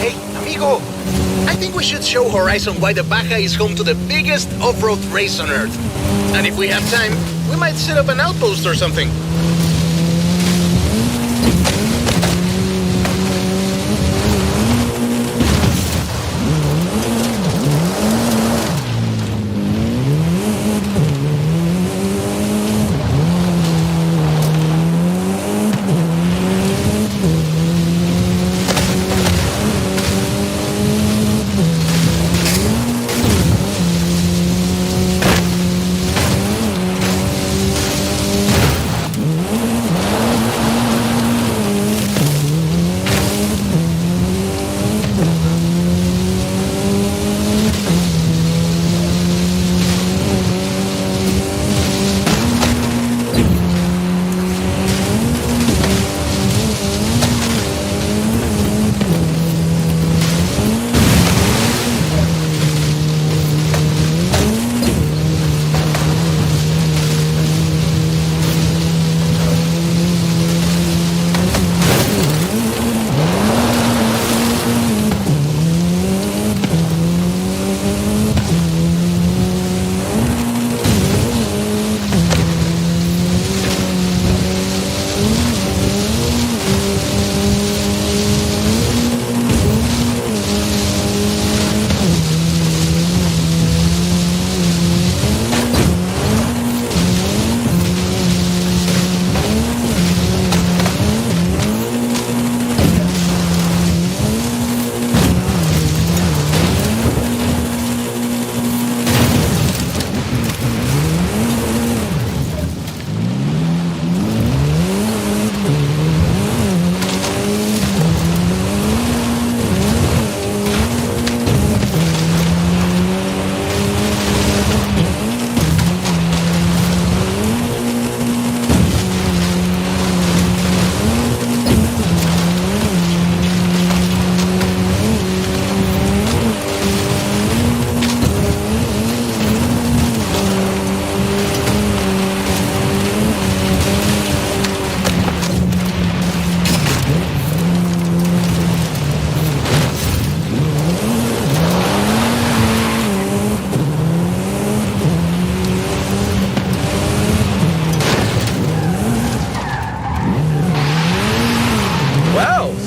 Hey, amigo! I think we should show Horizon why the Baja is home to the biggest off-road race on Earth. And if we have time, we might set up an outpost or something.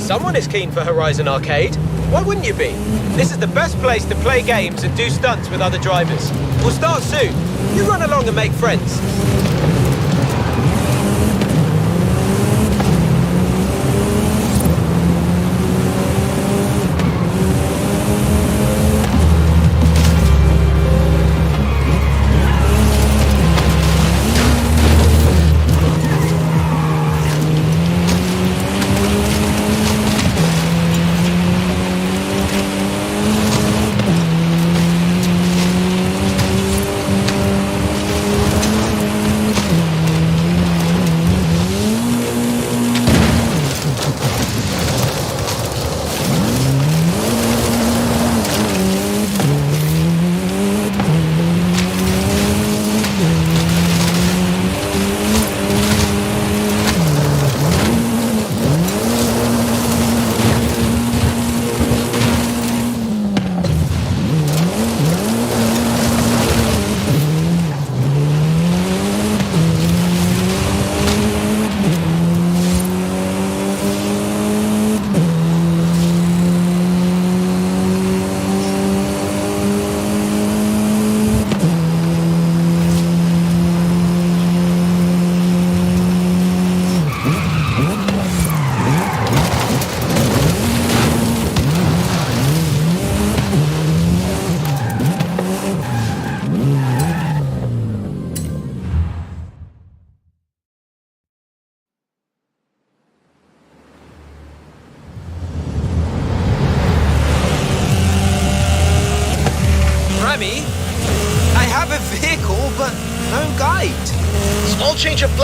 Someone is keen for Horizon Arcade. Why wouldn't you be? This is the best place to play games and do stunts with other drivers. We'll start soon. You run along and make friends.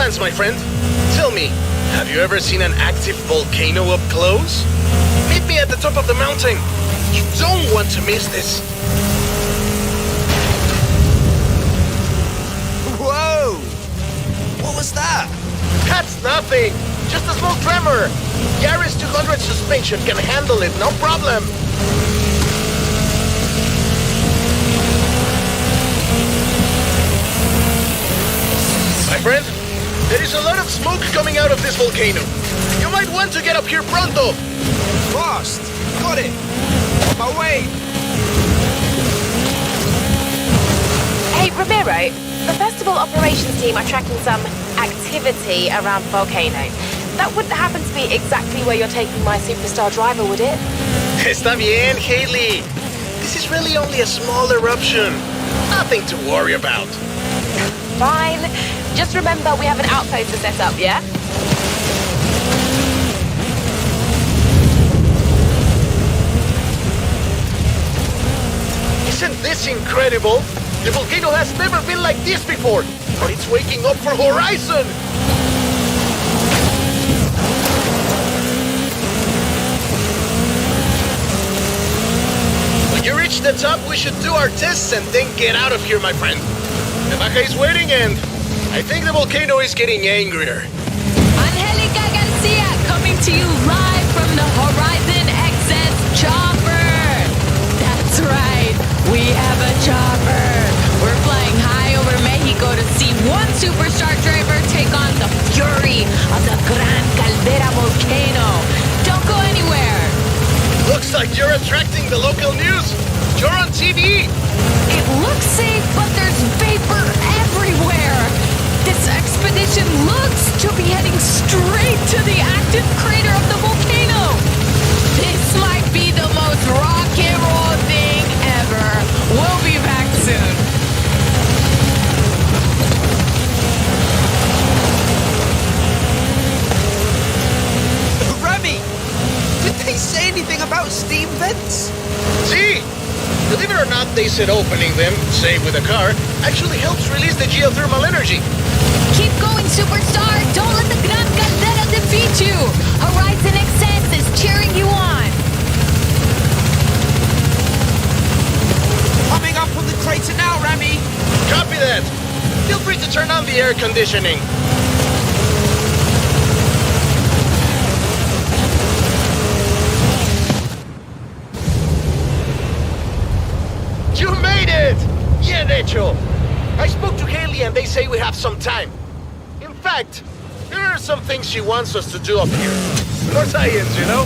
plans, my friend. Tell me, have you ever seen an active volcano up close? Meet me at the top of the mountain. You don't want to miss this.
Whoa! What was that?
That's nothing. Just a small tremor. Yaris 200 suspension can handle it, no problem.
My friend, there is a lot of smoke coming out of this volcano. You might want to get up here pronto.
Fast! Got it! On my way!
Hey, Ramiro, the festival operations team are tracking some activity around the volcano. That wouldn't happen to be exactly where you're taking my superstar driver, would it?
Está bien, Haley. This is really only a small eruption. Nothing to worry about.
Fine. Just remember we have an outpost to set up, yeah?
Isn't this incredible? The volcano has never been like this before, but it's waking up for Horizon!
When you reach the top, we should do our tests and then get out of here, my friend. The Baja is waiting and I think the volcano is getting angrier.
Angelica Garcia coming to you live from the Horizon XS chopper. That's right, we have a chopper. We're flying high over Mexico to see one superstar driver take on the fury of the Gran Caldera volcano. Don't go anywhere.
Looks like you're attracting the local news. You're on TV.
It looks safe, but there's vapor everywhere. This expedition looks to be heading straight to the active crater of the volcano. This might be the most rock and roll thing ever. We'll be back soon.
Remy! Did they say anything about steam vents?
See? Believe it or not, they said opening them, say with a car, actually helps release the geothermal energy.
Keep going, superstar. Don't let the Gran Caldera defeat you. Horizon XS is cheering you on.
Coming up on the crater now, Remy!
Copy that. Feel free to turn on the air conditioning.
You made it! Bien hecho! I spoke to Haley and they say we have some time. In fact, here are some things she wants us to do up here. For science, you know?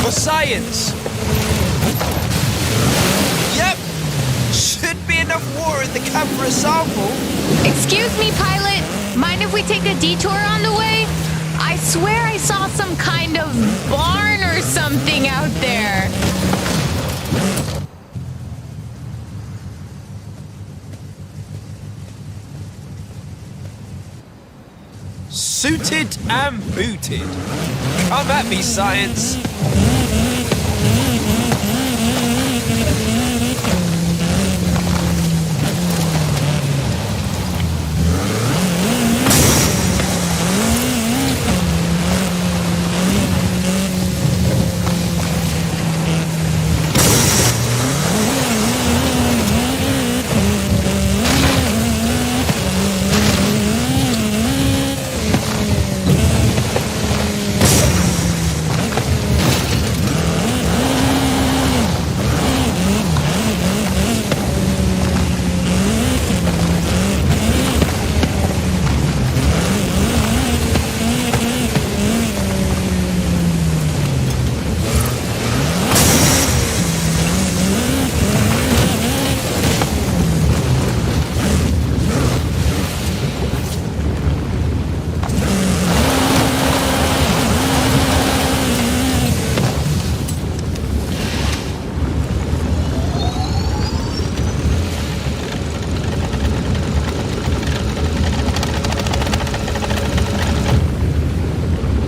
For science! Yep! Should be enough water in the can for a sample.
Excuse me, pilot. Mind if we take a detour on the way? I swear I saw some kind of barn or something out there.
Suited and booted. Come at me, science.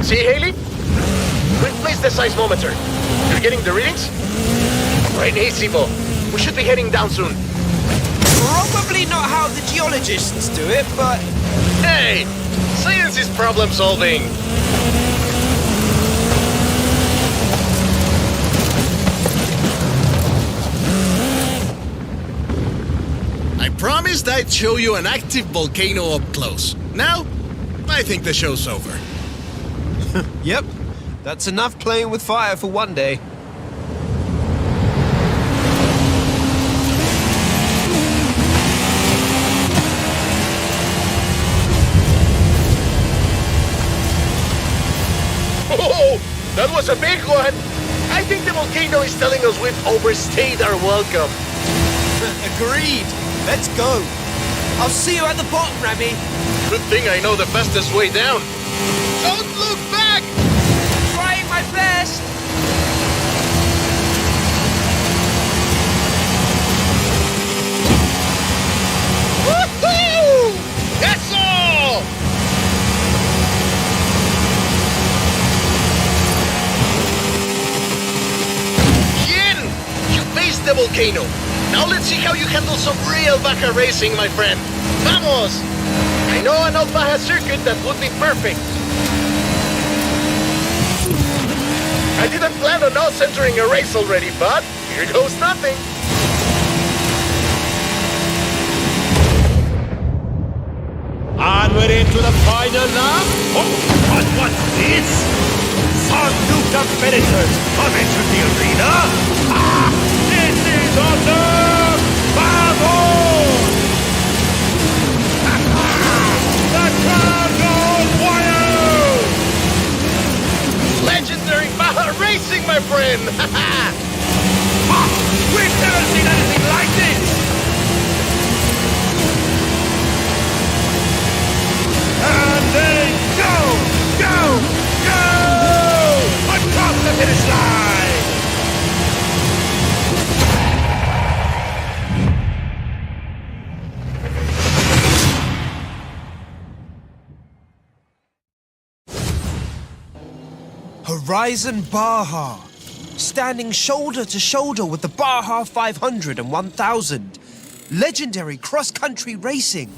See, Haley? We've placed the seismometer. You're getting the readings? Right, Bo. We should be heading down soon.
Probably not how the geologists do it, but
Hey! Science is problem solving!
I promised I'd show you an active volcano up close. Now, I think the show's over.
Yep, that's enough playing with fire for one day.
Oh, that was a big one! I think the volcano is telling us we've overstayed our welcome.
Agreed. Let's go. I'll see you at the bottom, Remy.
Good thing I know the fastest way down. Don't look back!
Trying my best.
Woohoo! That's all! Yin! You faced the volcano. Now let's see how you handle some real Baja racing, my friend. Vamos! I know an old Baja circuit that would be perfect. I didn't plan on us entering a race already, but here goes nothing.
And we're into the final lap. Oh, but what's this? Some new competitors coming to the arena. Ah, this is awesome! Vamos! The crowd goes wild!
Legendary Baja racing, my friend!
We've never seen anything like this! And they go! Across the finish line!
Horizon Baja. Standing shoulder to shoulder with the Baja 500 and 1000. Legendary cross-country racing.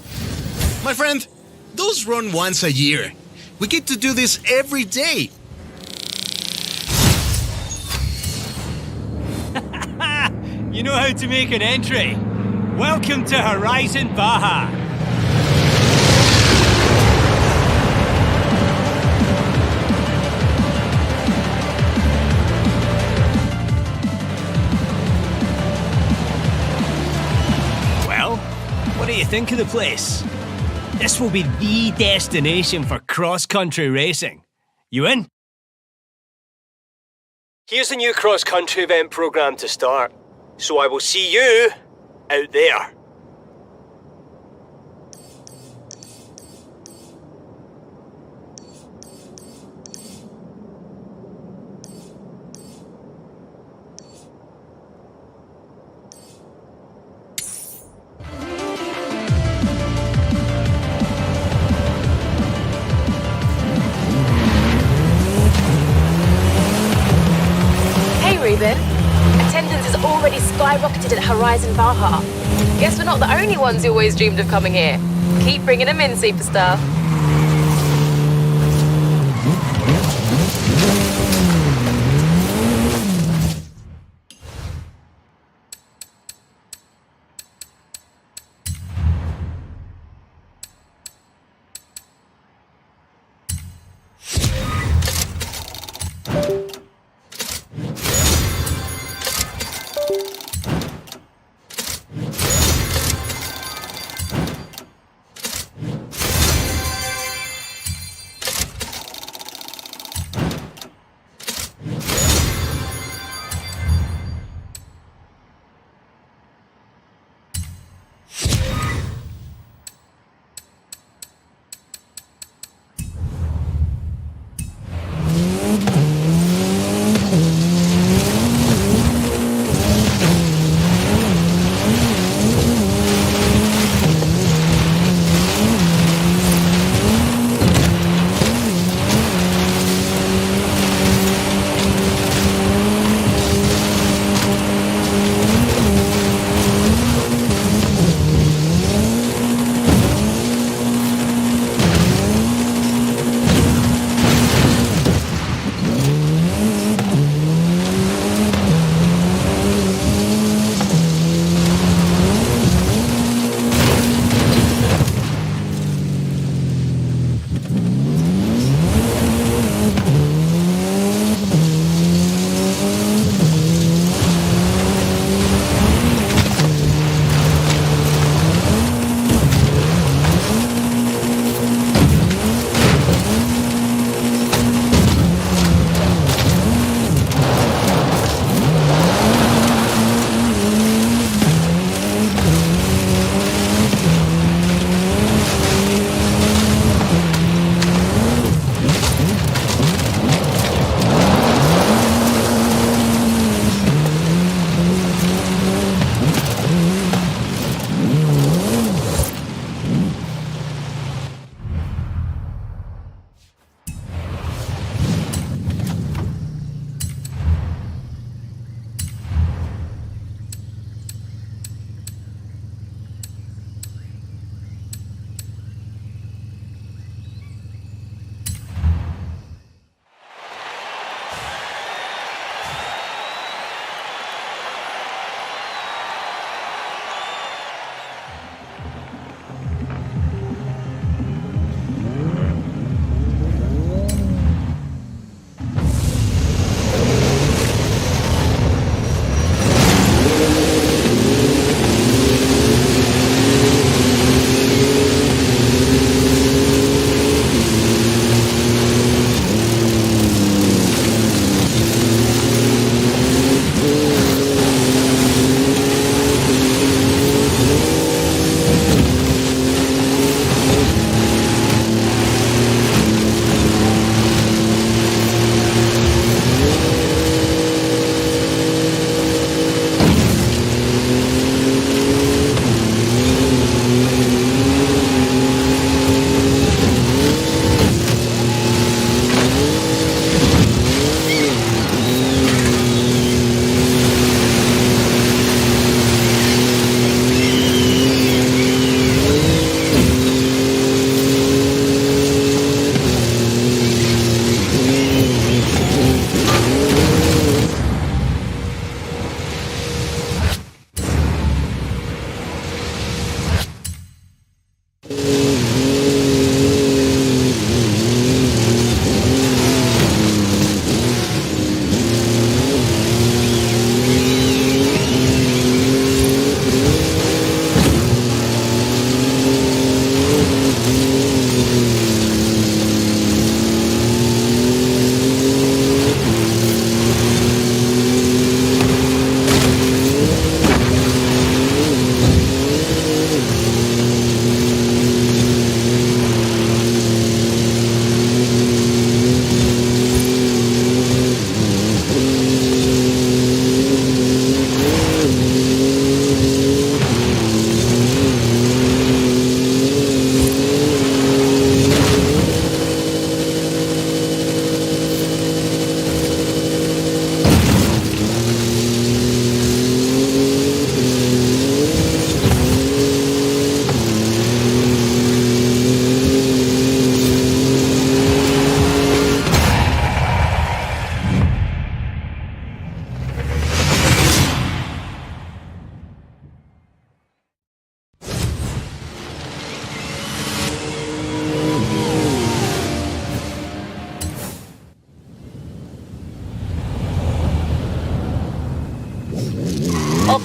My friend, those run once a year. We get to do this every day.
You know how to make an entry. Welcome to Horizon Baja. Well, what do you think of the place? This will be the destination for cross-country racing. You in?
Here's the new cross-country event program to start. So I will see you out there.
Hey, Ruben. Attendance has already skyrocketed at Horizon Baja. Guess we're not the only ones who always dreamed of coming here. Keep bringing them in, superstar.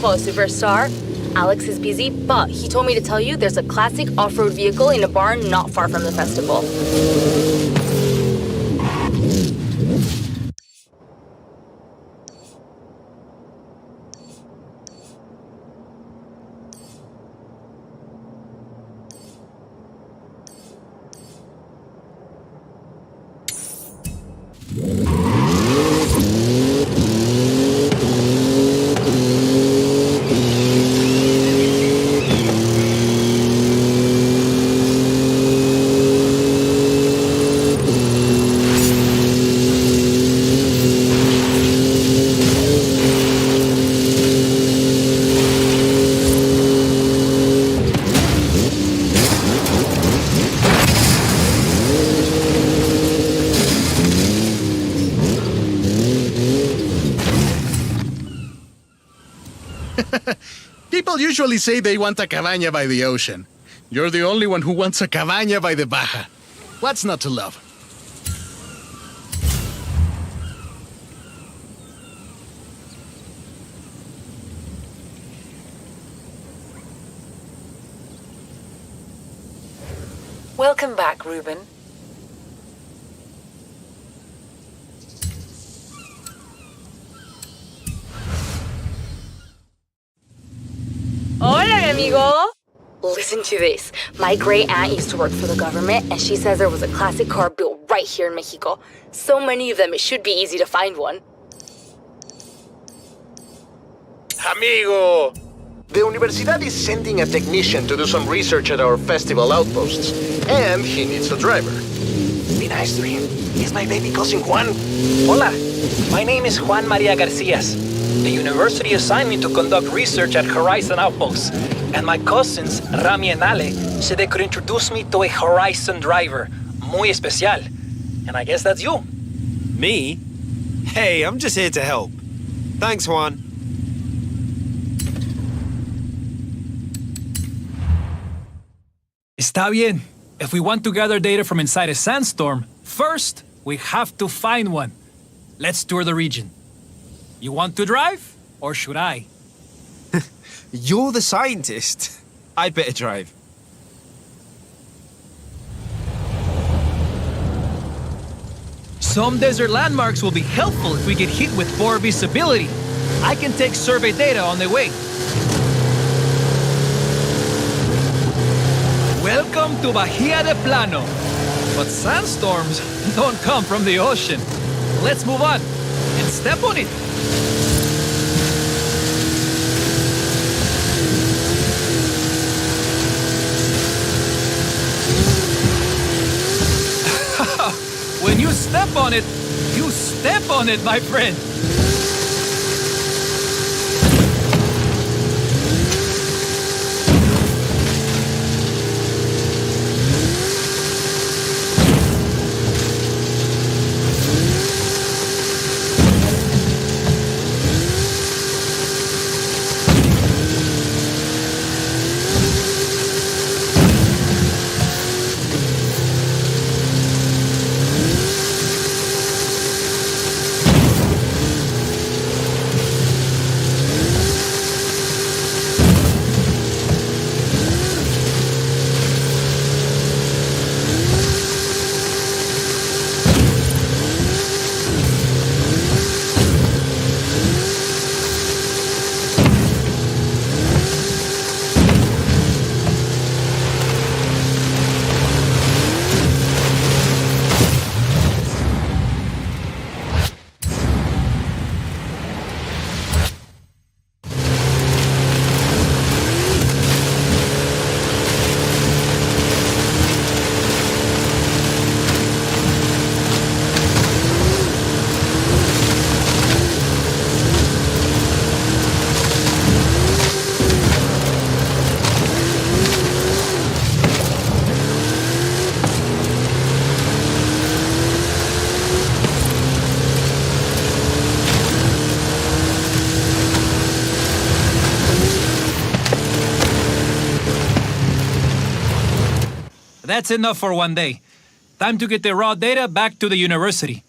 call a superstar. Alex is busy, but he told me to tell you there's a classic off-road vehicle in a barn not far from the festival.
People usually say they want a cabaña by the ocean. You're the only one who wants a cabaña by the Baja. What's not to love?
Welcome back, Ruben.
Hola, amigo! Listen to this. My great aunt used to work for the government, and she says there was a classic car built right here in Mexico. So many of them, it should be easy to find one.
Amigo! The Universidad is sending a technician to do some research at our festival outposts. And he needs a driver.
Be nice to him. He's my baby cousin Juan. Hola, my name is Juan Maria Garcias. The university assigned me to conduct research at Horizon Outposts, and my cousins, Rami and Ale, said they could introduce me to a Horizon driver, muy especial. And I guess that's you.
Me? Hey, I'm just here to help. Thanks, Juan.
Está bien. If we want to gather data from inside a sandstorm, first, we have to find one. Let's tour the region. You want to drive, or should I?
You're the scientist. I'd better drive.
Some desert landmarks will be helpful if we get hit with poor visibility. I can take survey data on the way. Welcome to Bahía de Plano. But sandstorms don't come from the ocean. Let's move on and step on it. When you step on it, my friend. That's enough for one day. Time to get the raw data back to the university.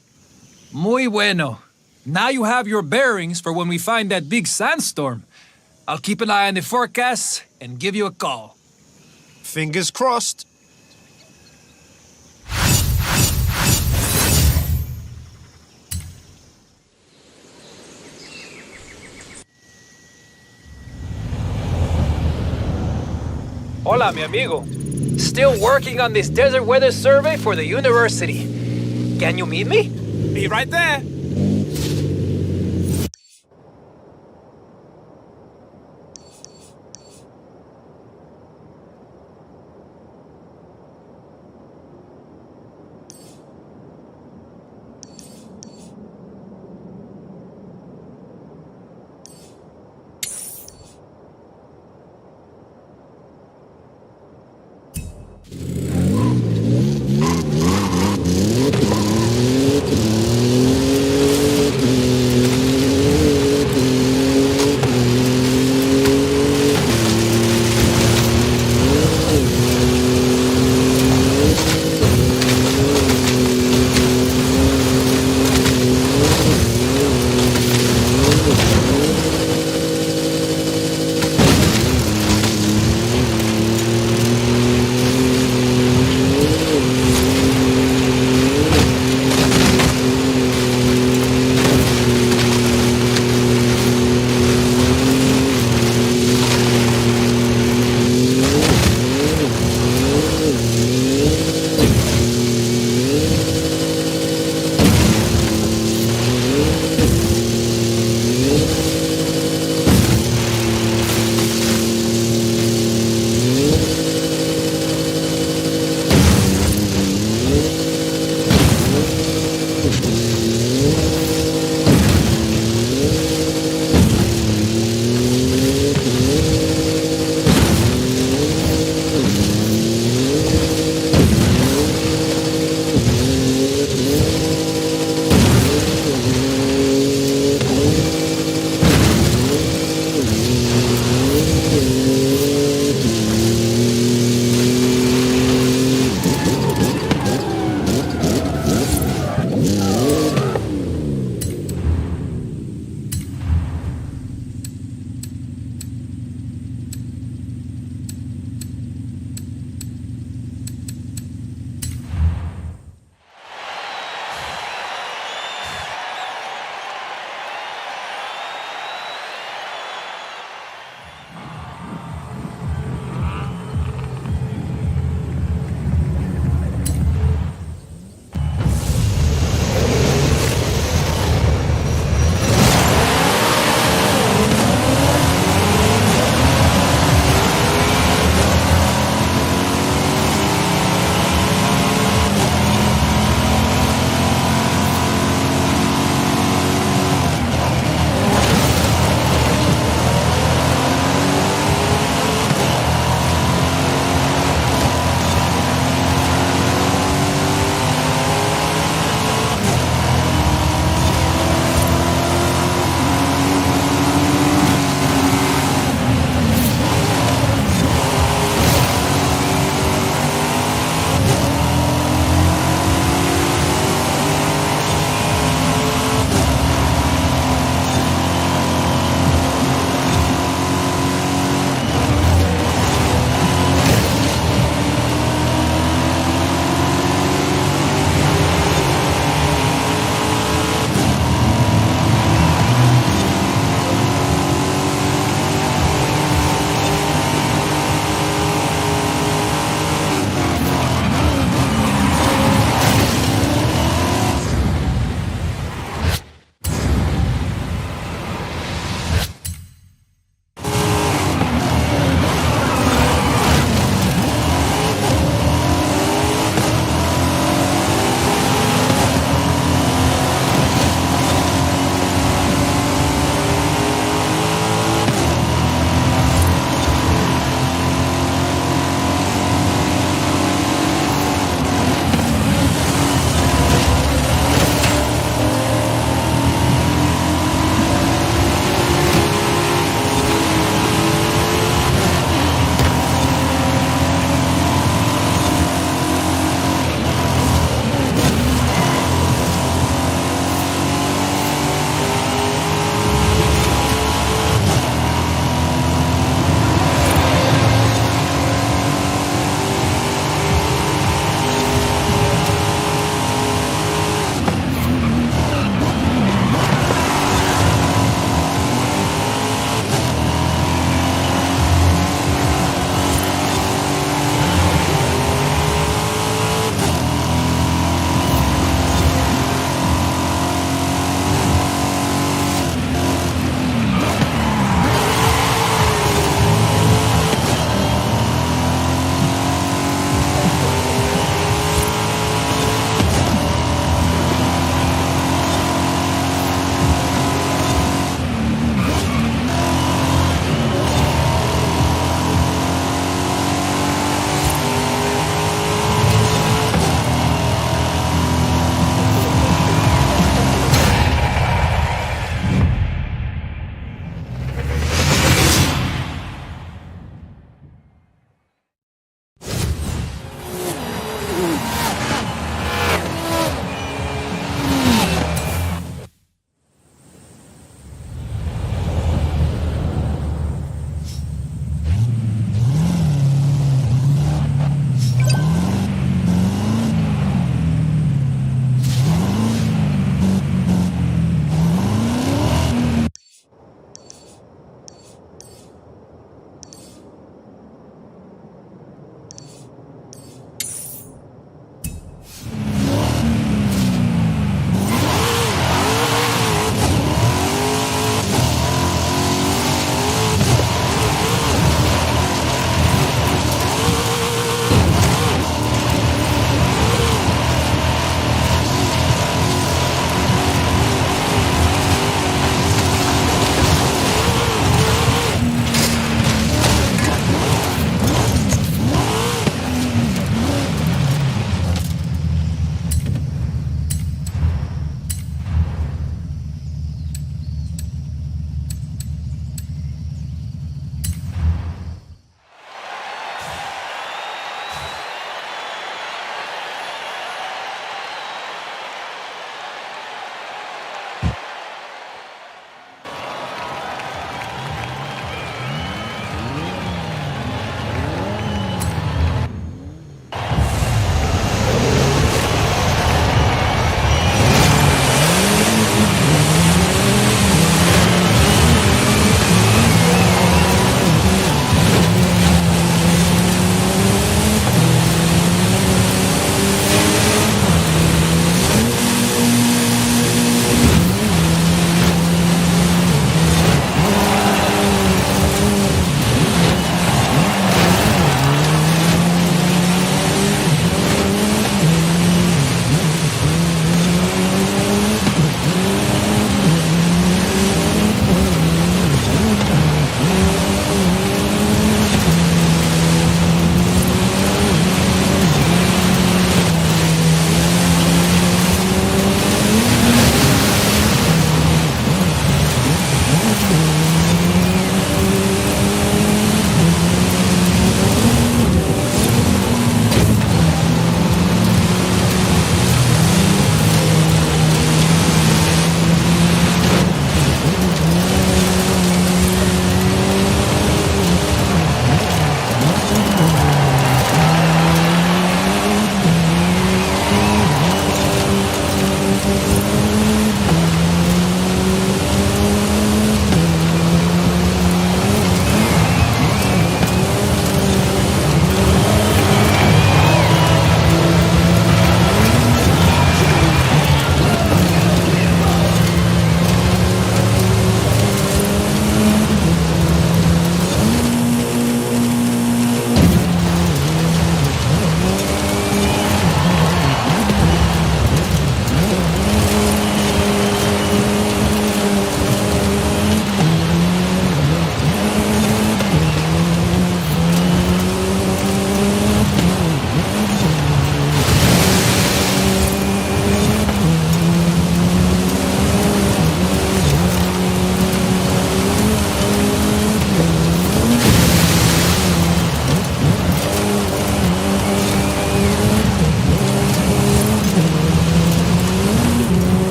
Muy bueno. Now you have your bearings for when we find that big sandstorm. I'll keep an eye on the forecast and give you a call.
Fingers crossed.
Hola, mi amigo. Still working on this desert weather survey for the university. Can you meet me?
Be right there.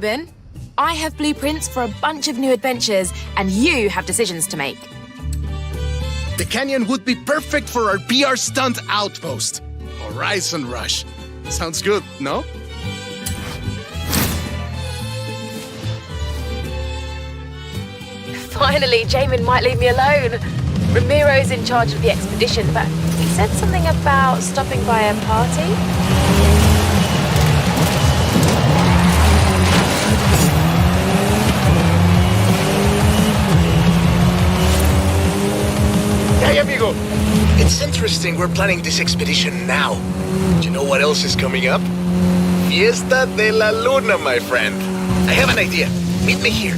Ruben. I have blueprints for a bunch of new adventures, and you have decisions to make.
The canyon would be perfect for our PR stunt outpost. Horizon Rush. Sounds good, no?
Finally, Jamin might leave me alone. Ramiro's in charge of the expedition, but he said something about stopping by a party.
Hey, amigo! It's interesting we're planning this expedition now. Do you know what else is coming up? Fiesta de la Luna, my friend. I have an idea. Meet me here.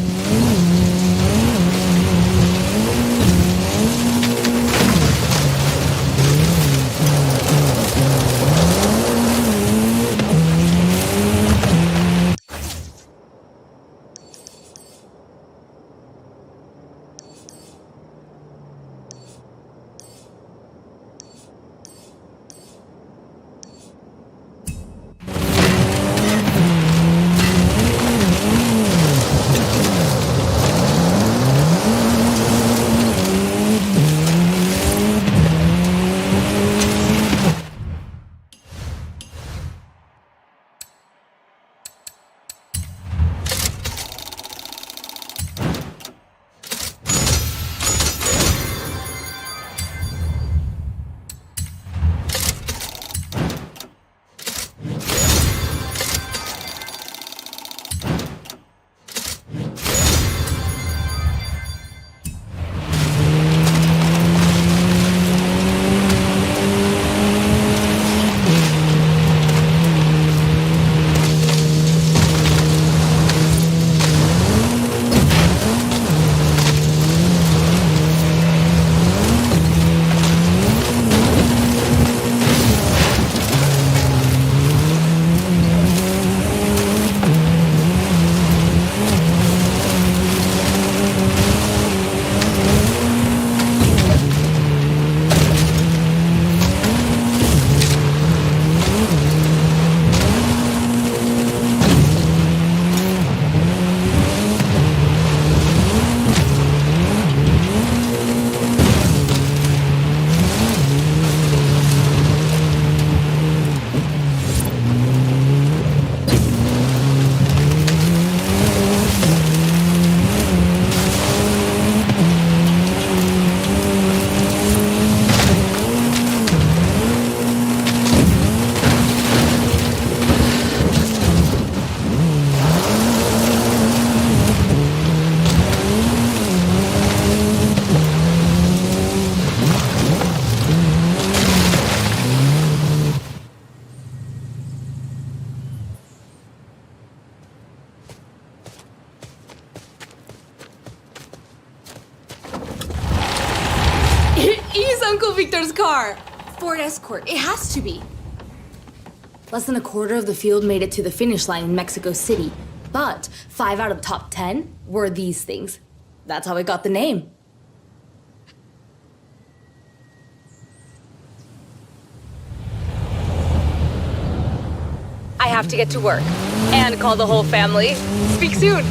Uncle Victor's car! Ford Escort. It has to be. Less than a quarter of the field made it to the finish line in Mexico City. But 5 out of the top 10 were these things. That's how it got the name.
I have to get to work. And call the whole family. Speak soon.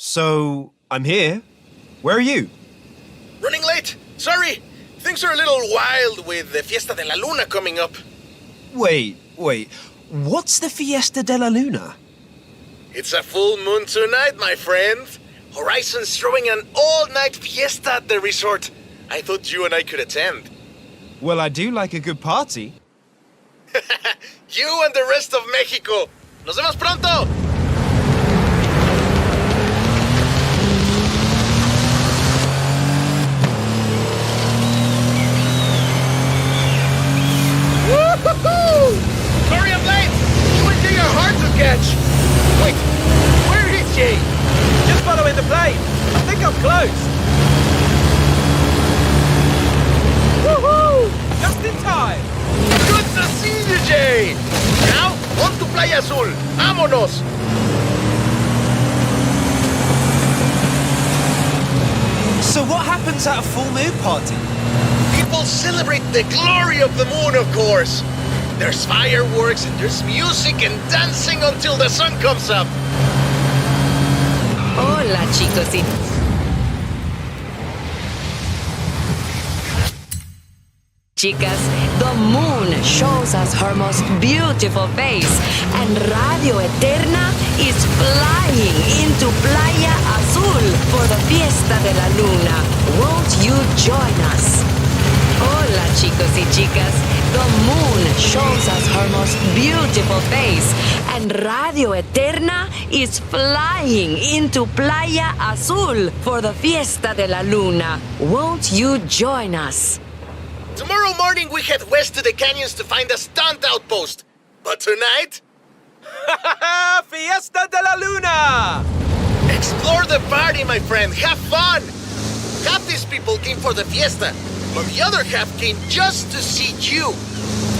So, I'm here. Where are you?
Running late. Sorry. Things are a little wild with the Fiesta de la Luna coming up.
Wait. What's the Fiesta de la Luna?
It's a full moon tonight, my friend. Horizon's throwing an all-night fiesta at the resort. I thought you and I could attend.
Well, I do like a good party.
You and the rest of Mexico. Nos vemos pronto. Woo-hoo-hoo! Sorry I'm late. Switching are hard to catch. Wait, where is she?
Just following the plane. I think I'm close.
Woohoo!
Just in time.
Good to see you, Jay. Now, on to Playa Azul. Vámonos.
So what happens at a full moon party?
People celebrate the glory of the moon, of course. There's fireworks and there's music and dancing until the sun comes up.
Hola, chicos y... Chicas, the moon shows us her most beautiful face, and Radio Eterna is flying into Playa Azul for the Fiesta de la Luna. Won't you join us? Hola, chicos y chicas. The moon shows us her most beautiful face, and Radio Eterna is flying into Playa Azul for the Fiesta de la Luna. Won't you join us?
Tomorrow morning we head west to the canyons to find a stunt outpost. But tonight...
Fiesta de la Luna!
Explore the party, my friend. Have fun! Half these people came for the fiesta, but the other half came just to see you.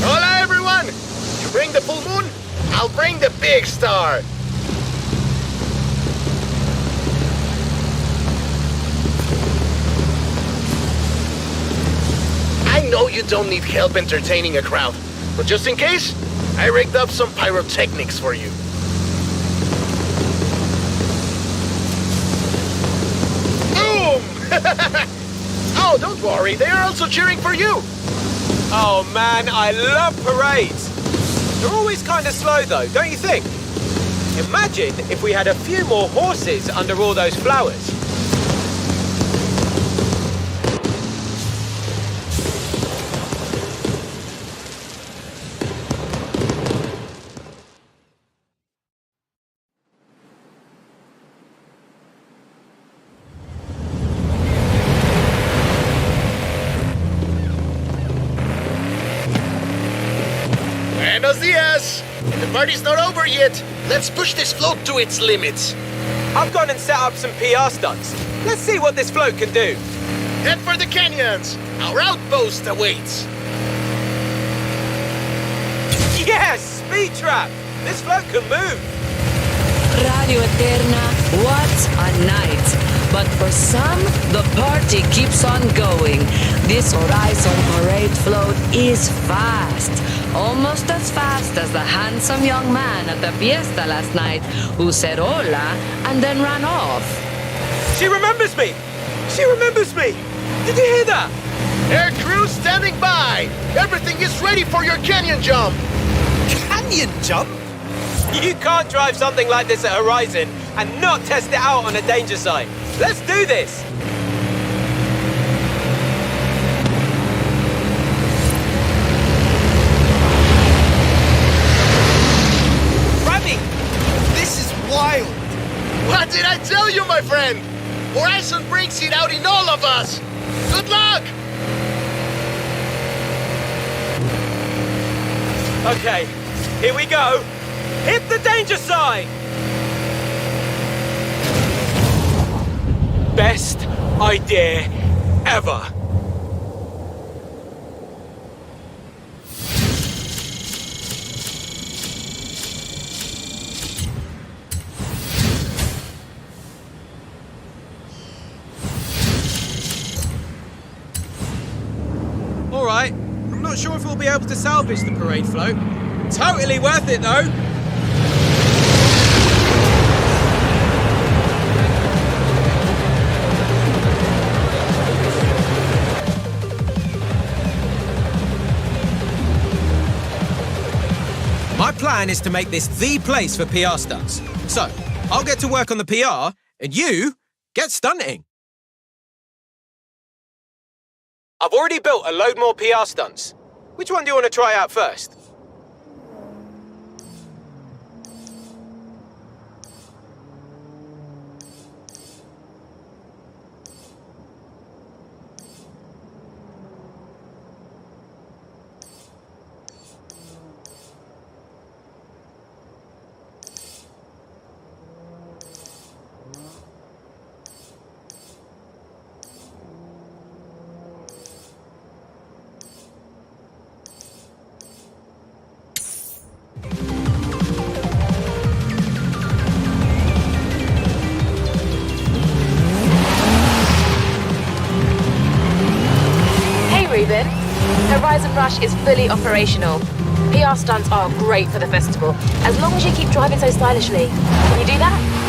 Hola, everyone! You bring the full moon, I'll bring the big star. I know you don't need help entertaining a crowd, but just in case, I rigged up some pyrotechnics for you. Boom! Oh, don't worry, they are also cheering for you.
Oh man, I love parades. They're always kind of slow though, don't you think? Imagine if we had a few more horses under all those flowers.
Buenos dias! The party's not over yet. Let's push this float to its limits.
I've gone and set up some PR stunts. Let's see what this float can do.
Head for the canyons. Our outpost awaits.
Yes! Speed trap! This float can move.
Radio Eterna, what a night. But for some, the party keeps on going. This Horizon parade float is fast. Almost as fast as the handsome young man at the fiesta last night who said hola and then ran off.
She remembers me! She remembers me! Did you hear that?
Air crew standing by! Everything is ready for your canyon jump!
Canyon jump?
You can't drive something like this at Horizon and not test it out on a danger site. Let's do this!
Rami! This is wild!
What did I tell you, my friend? Horizon brings it out in all of us! Good luck!
Okay, here we go. Hit the danger sign! Best idea ever. All right, I'm not sure if we'll be able to salvage the parade float. Totally worth it though.
plan is to make this the place for PR stunts. So, I'll get to work on the PR, and you get stunting. I've already built a load more PR stunts. Which one do you want to try out first?
Reuben. Horizon Rush is fully operational. PR stunts are great for the festival, as long as you keep driving so stylishly. Can you do that?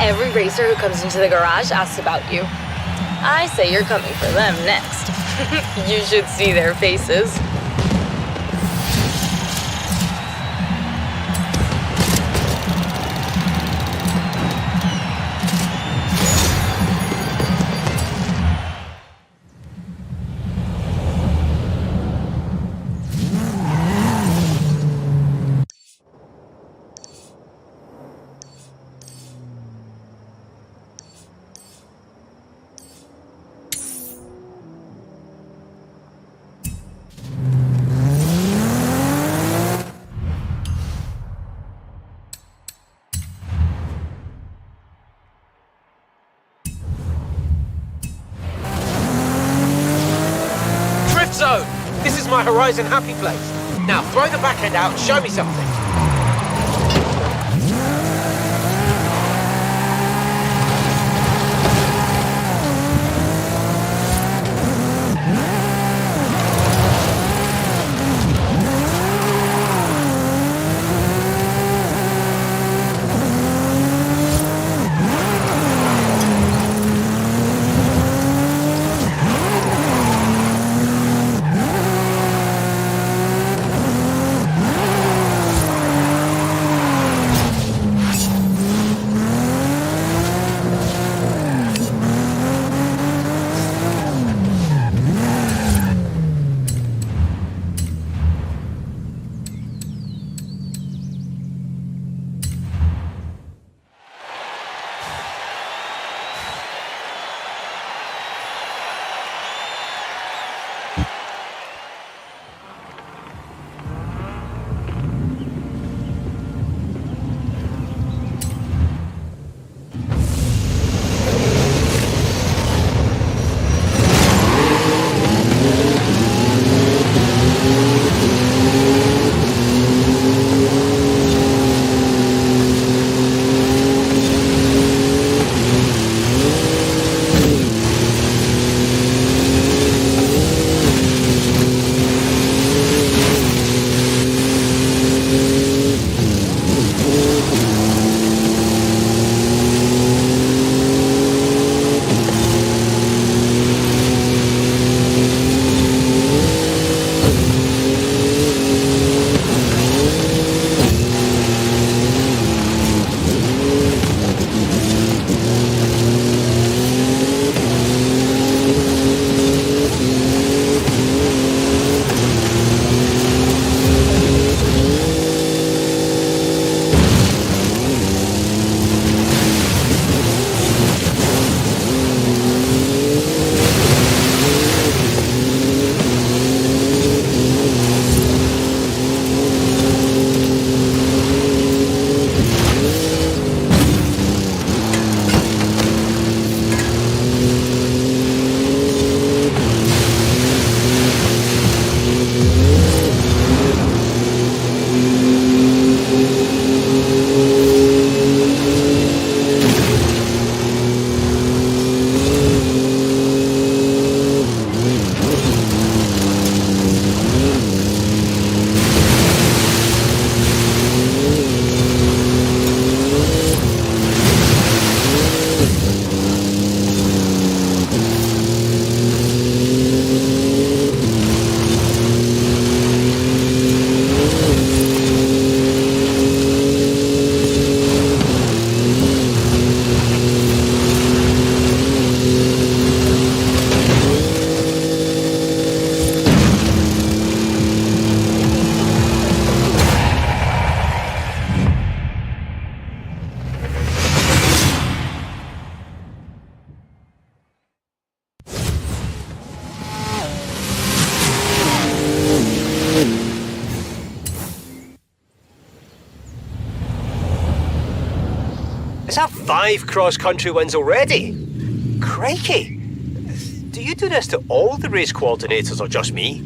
Every racer who comes into the garage asks about you. I say you're coming for them next. You should see their faces.
Zone! This is my Horizon happy place. Now throw the backhand out and show me something.
Is that 5 cross-country wins already? Crikey! Do you do this to all the race coordinators or just me?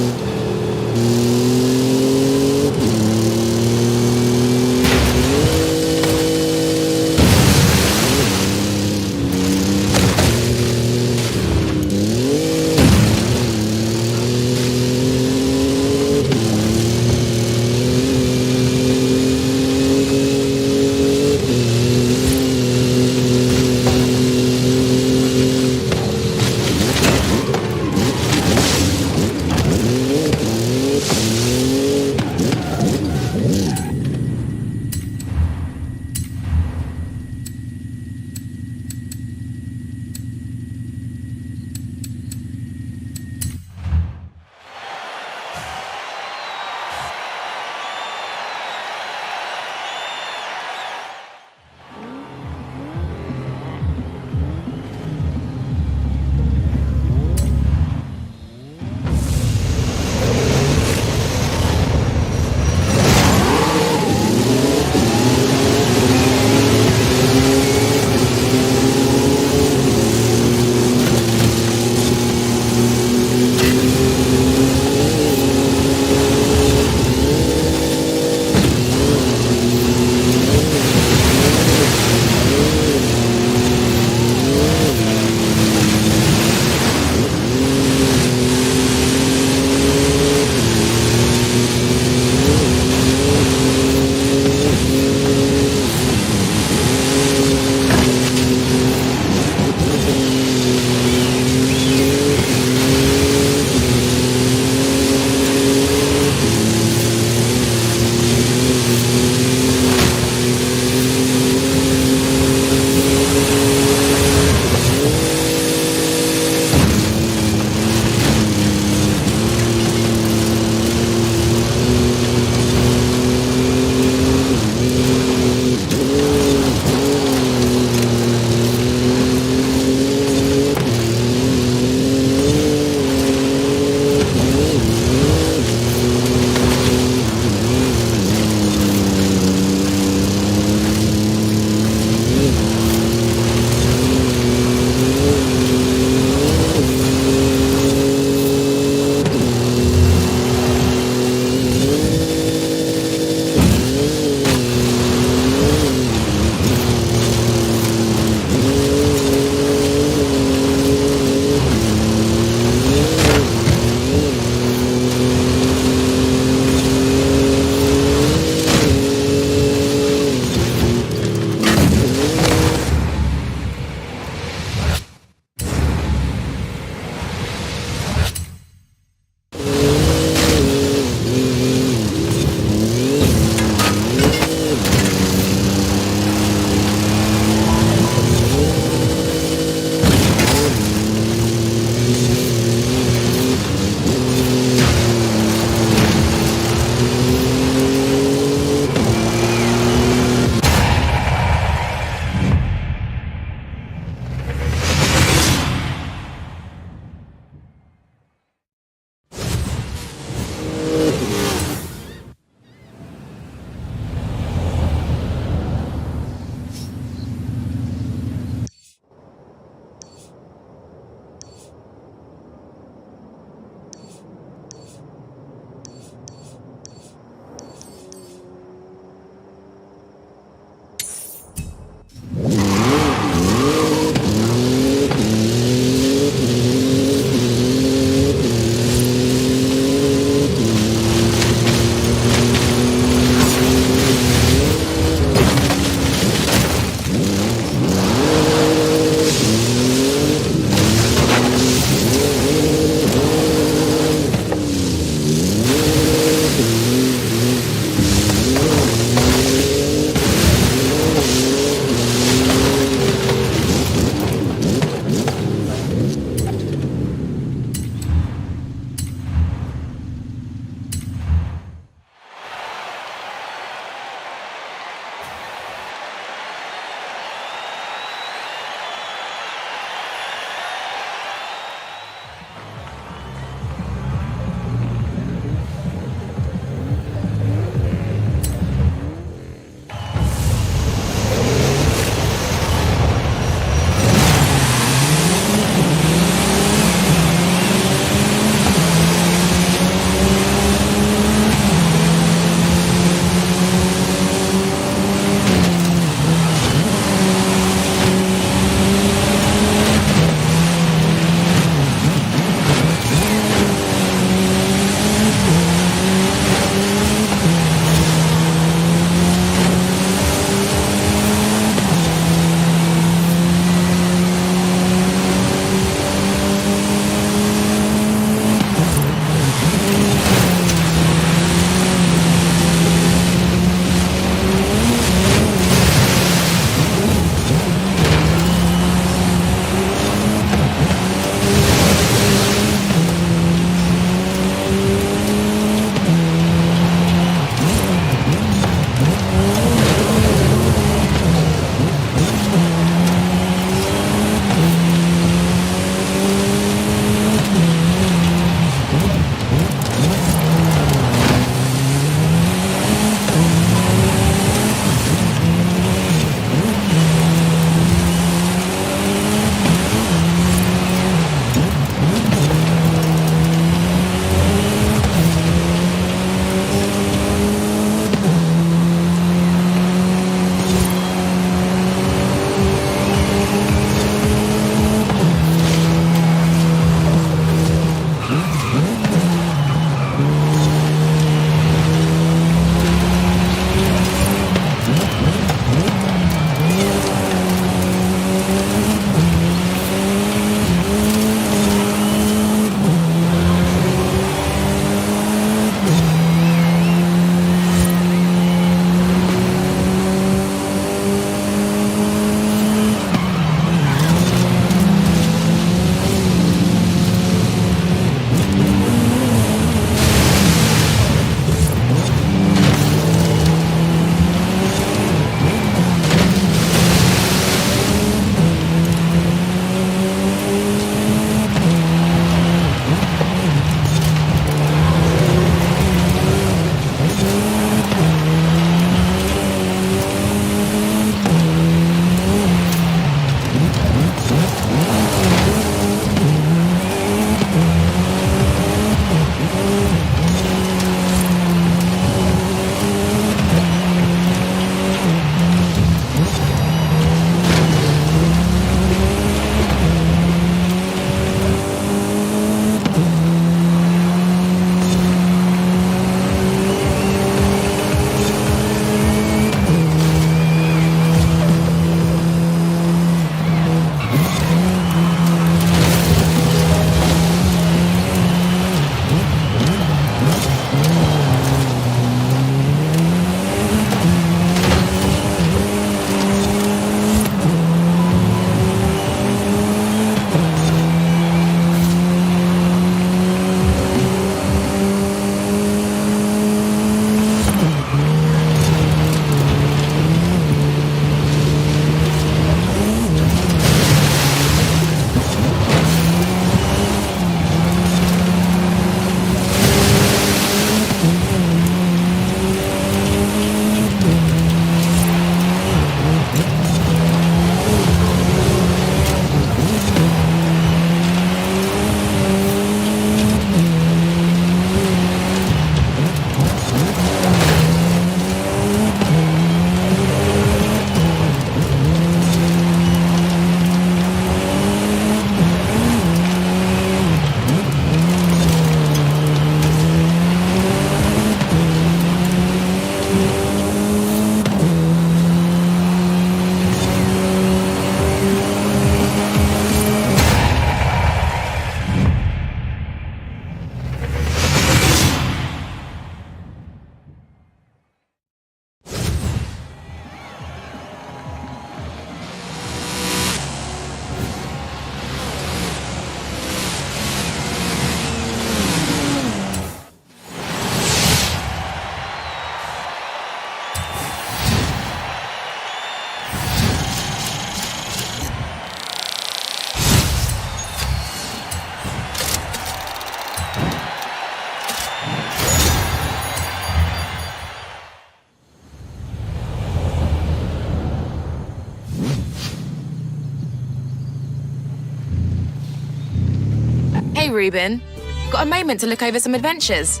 Hey, Ruben. Got a moment to look over some adventures?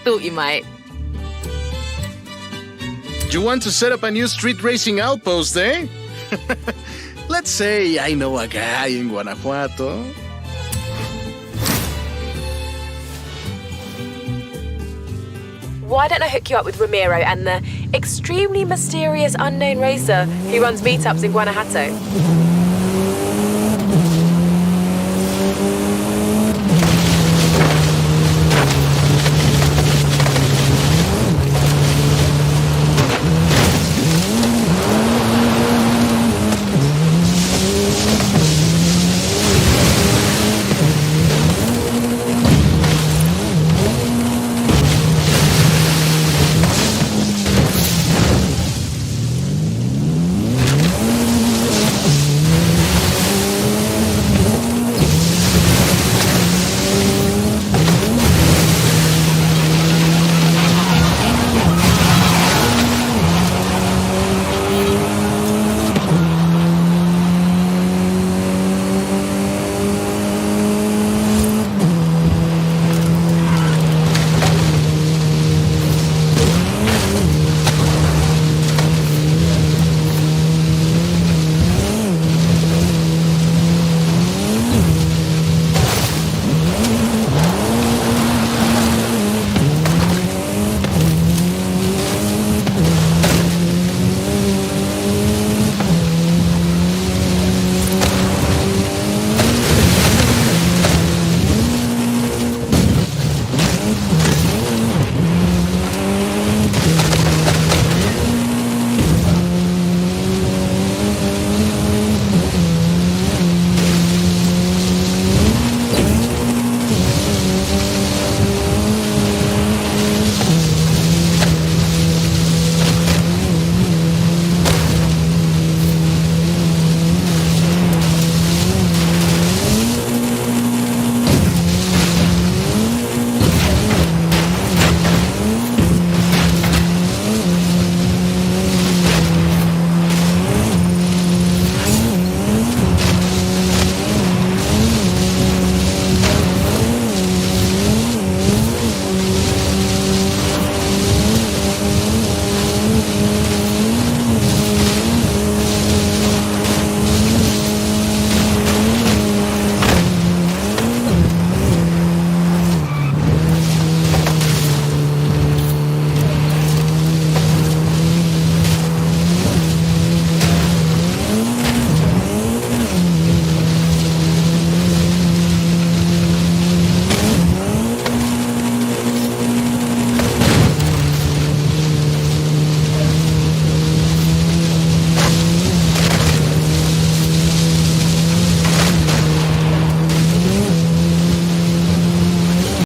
Thought you might.
You want to set up a new street racing outpost, eh? Let's say I know a guy in Guanajuato.
Why don't I hook you up with Ramiro and the extremely mysterious unknown racer who runs meetups in Guanajuato?